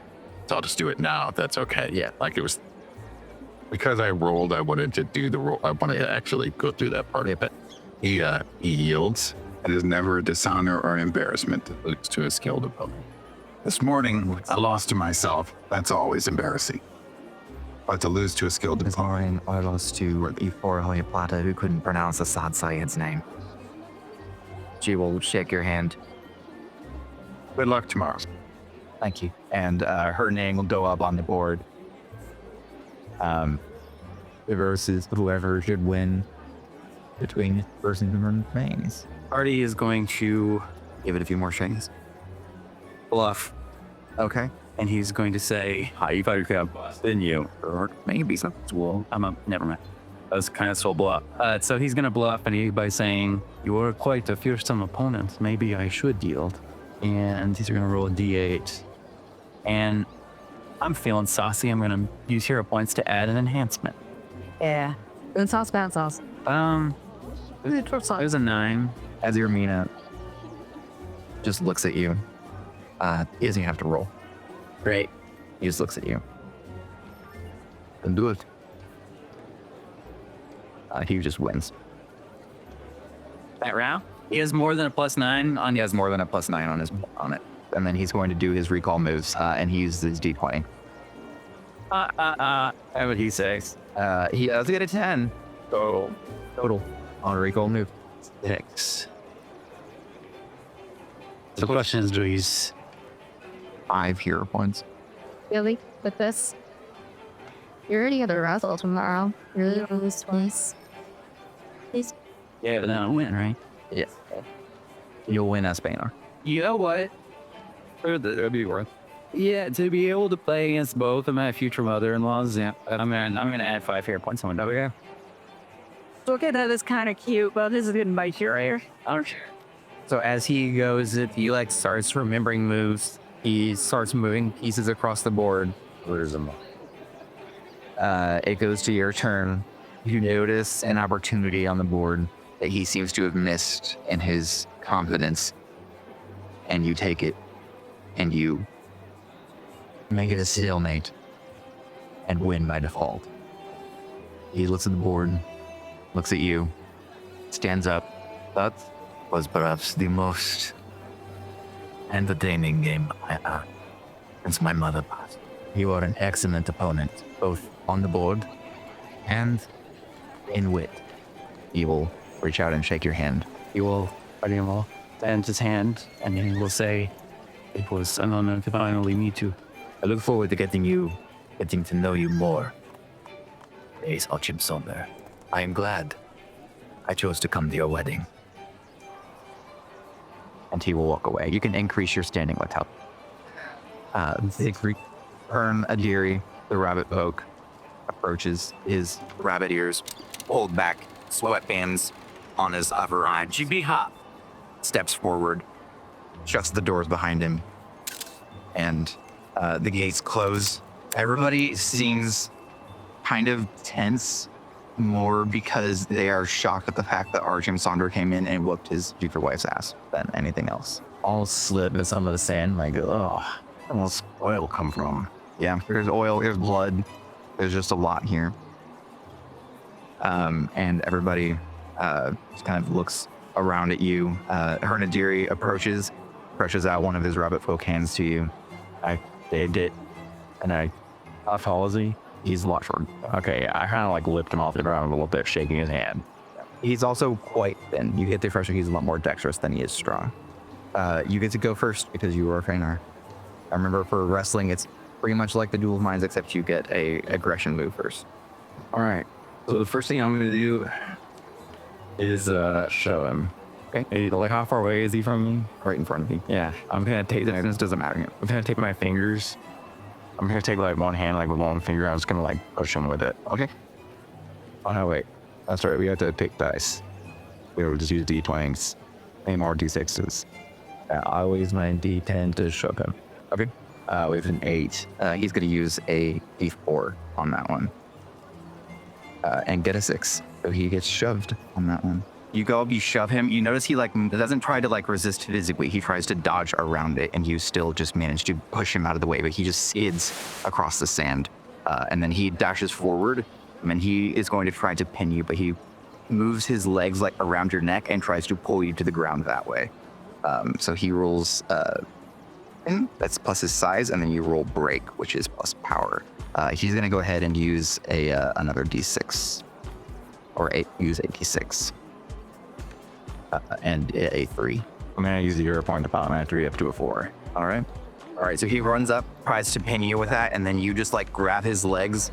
I'll just do it now if that's okay. Yeah. Like it was, because I rolled, I wanted to do the roll. I wanted to actually go through that part of it. He yields. It is never a dishonor or embarrassment to lose to a skilled opponent. This morning, I lost to myself. That's always embarrassing. But to lose to a skilled This opponent, morning, I lost to Ifor Hoyaplata, who couldn't pronounce Assad Syed's name. She will shake your hand. good luck tomorrow. Thank you. And her name will go up on the board. Versus whoever should win between person who remains. Artie is going to Give it a few more shakes. bluff, Okay. and he's going to say, I thought you didn't you? Or maybe some. well, never mind. That's kind of so bluff. So he's going to bluff by saying, you are quite a fearsome opponent. Maybe I should yield. And he's going to roll a d8. And I'm feeling saucy. I'm going to use hero points to add an enhancement. Yeah. Good sauce, bad sauce. It was a 9. As your Mina just looks at you. He doesn't have to roll. Great. He just looks at you. Then do it. He just wins. That round? He has more than a +9 on He has more than a +9 on it. And then he's going to do his recall moves, and he uses his d20. How would he say? He does get a 10. Total. On a recall move. 6. The question is, do he's 5 hero points. Really? With this? You're already gonna wrestle tomorrow. You're really gonna lose twice. Please. yeah, but then I win, right? Yes. You'll win as Banar. You know what? That'd be worth. Yeah, to be able to play against both of my future mother-in-laws, yeah, I'm gonna add 5 hero points on my W. Okay, that is kind of cute, but this is getting my ear. I'm sure. So as he goes, if he starts remembering moves, he starts moving pieces across the board. Where's them? It goes to your turn. You notice an opportunity on the board that he seems to have missed in his confidence, and you take it, and you make it a stalemate and win by default. He looks at the board, looks at you, stands up. That was perhaps the most entertaining game I had since my mother passed. You are an excellent opponent, both on the board and in wit. He will reach out and shake your hand. He will bend his hand, and he will say, it was an honor to finally meet you. I look forward to getting to know you more. Ace Somber. I am glad I chose to come to your wedding. And he will walk away. You can increase your standing with help. Ern Adiri, the rabbit folk, approaches, his rabbit ears pulled back, sweatbands on his upper eye. GB hop. Steps forward, shuts the doors behind him, and the gates close. Everybody seems kind of tense, more because they are shocked at the fact that Arjun Sonder came in and whooped his future wife's ass than anything else. All slip in some of the sand, like, oh, where does oil come from? Yeah, there's oil, there's blood, there's just a lot here. And everybody just kind of looks around at you. Hernadiri approaches out one of his rabbit folk hands to you. I did it. And how tall is he? He's a lot short. Okay, I kind of like lift him off the ground a little bit, shaking his hand. He's also quite thin. You get the impression he's a lot more dexterous than he is strong. You get to go first because you are a trainer. I remember for wrestling, it's pretty much like the Duel of Minds, except you get a aggression move first. All right. So the first thing I'm gonna do is show him. Okay. Hey, like how far away is he from me? Right in front of you. Yeah. I'm gonna take This doesn't matter. I'm gonna take my fingers. I'm gonna take like one hand, like with one finger. I'm just gonna like push him with it. Okay. Oh no, wait. That's right. We have to pick dice. We will just use D20s. Any more D6s. Yeah, I will use my D10 to shove him. Okay. With an 8. He's going to use a D4 on that one. And get a 6. So he gets shoved on that one. You go up, you shove him. You notice he doesn't try to resist physically. He tries to dodge around it, and you still just manage to push him out of the way. But he just skids across the sand, and then he dashes forward, and he is going to try to pin you. But he moves his legs around your neck and tries to pull you to the ground that way. So he rolls. That's plus his size, and then you roll break, which is plus power. He's going to go ahead and use another D6, or use a D6, and a 3. I'm gonna use the hero point to pop my 3 up to a 4. All right. So he runs up, tries to pin you with that, and then you just grab his legs,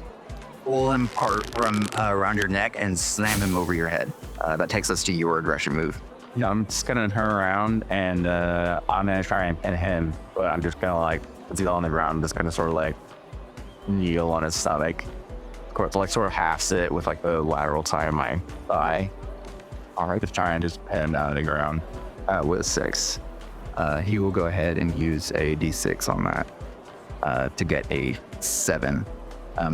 pull him apart from around your neck, and slam him over your head. That takes us to your aggression move. Yeah, I'm just gonna turn around and I'm gonna try and pin him, but I'm just gonna since he's on the ground, just kind of sort of kneel on his stomach. Of course, sort of half sit with the lateral side of my thigh. All right, just try and just pin him down to the ground with a 6. He will go ahead and use a D6 on that to get a 7.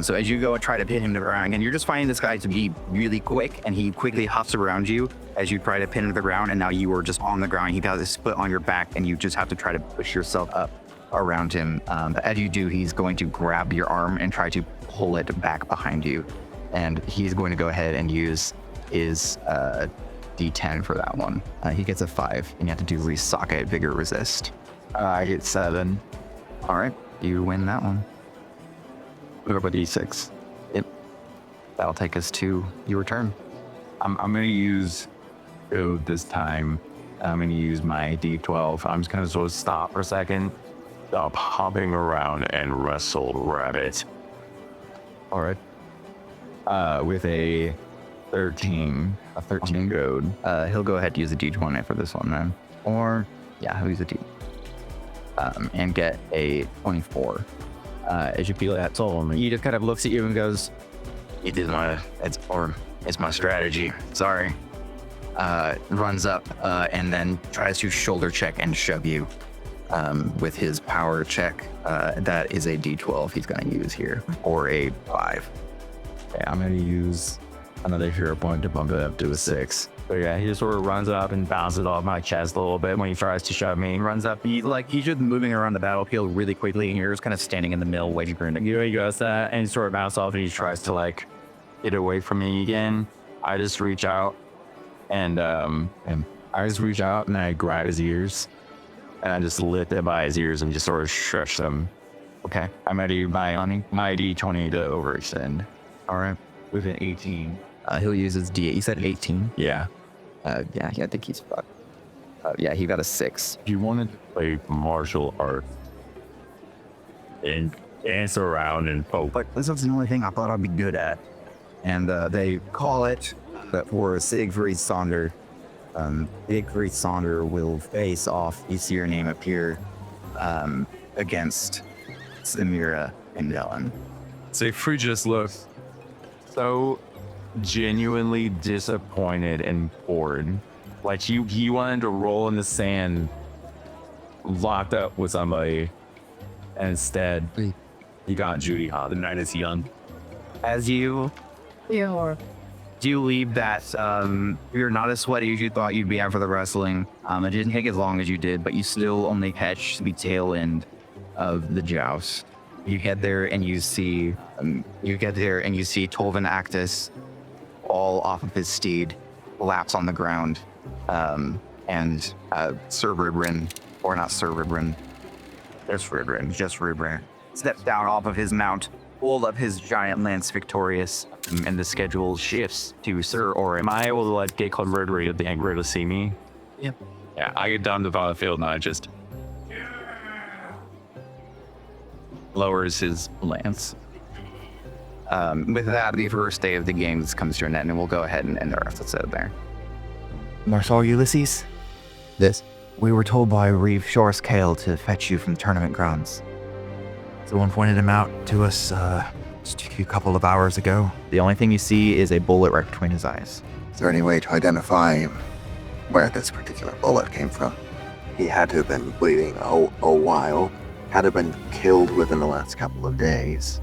So as you go and try to pin him to the ground, and you're just finding this guy to be really quick, and he quickly hops around you as you try to pin him to the ground, and now you are just on the ground. He got his foot on your back, and you just have to try to push yourself up around him. As you do, he's going to grab your arm and try to pull it back behind you, and he's going to go ahead and use his D10 for that one. He gets a 5, and you have to do resocket, vigor, resist. I get 7. All right, you win that one. Look up a D6. Yep. That'll take us to your turn. I'm gonna use this time. I'm gonna use my D12. I'm just gonna sort of stop for a second. Stop hopping around and wrestle rabbit. All right. With a 13. A 13 code. He'll go ahead and use a D20 for this one then. Or, yeah, he'll use a D. And get a 24. As you feel that soul, he just kind of looks at you and goes, it's my strategy. Sorry. Runs up and then tries to shoulder check and shove you with his power check. That is a D12 he's going to use here, or a 5. Okay, I'm going to use another hero point to bump it up to a 6. So yeah, he just sort of runs up and bounces off my chest a little bit when he tries to shove me. He runs up. He's just moving around the battlefield really quickly, and you're just kind of standing in the middle waiting for him. He goes that, and he sort of bounces off, and he tries to get away from me again. I just reach out, and I grab his ears, and I just lift it by his ears and just sort of shush them. Okay. I'm going to use my D20 to overextend. All right. With an 18. He'll use his D8. You said 18? Yeah. Yeah, I think he's fucked. Yeah, he got a 6. If you wanted to play martial arts and dance around and poke. This was the only thing I thought I'd be good at. And they call it for Siegfried Sonder. Siegfried Sonder will face off, you see your name appear, against Samira and Dylan. Siegfried just looks so genuinely disappointed and bored. He wanted to roll in the sand, locked up with somebody, and instead he got Judy Hall. The night is young. As you leave that, you're not as sweaty as you thought you'd be after the wrestling. It didn't take as long as you did, but you still only catch the tail end of the joust. You get there and you see Tolvin Actus all off of his steed, laps on the ground, and Sir Ribrin, or not Sir Ribrin, just Ribrin, steps down off of his mount, pulled up his giant lance victorious, and the schedule shifts to Sir Orin. Am I able to get converted at the angry to see me? Yep. Yeah, I get down to the battlefield and I just lowers his lance. With that, the first day of the games comes to an end, and we'll go ahead and end our episode there. Marshal Ulysses, This? we were told by Reeve Shores Kale to fetch you from the tournament grounds. Someone pointed him out to us just a couple of hours ago. The only thing you see is a bullet right between his eyes. Is there any way to identify where this particular bullet came from? He had to have been bleeding a while. Had to have been killed within the last couple of days.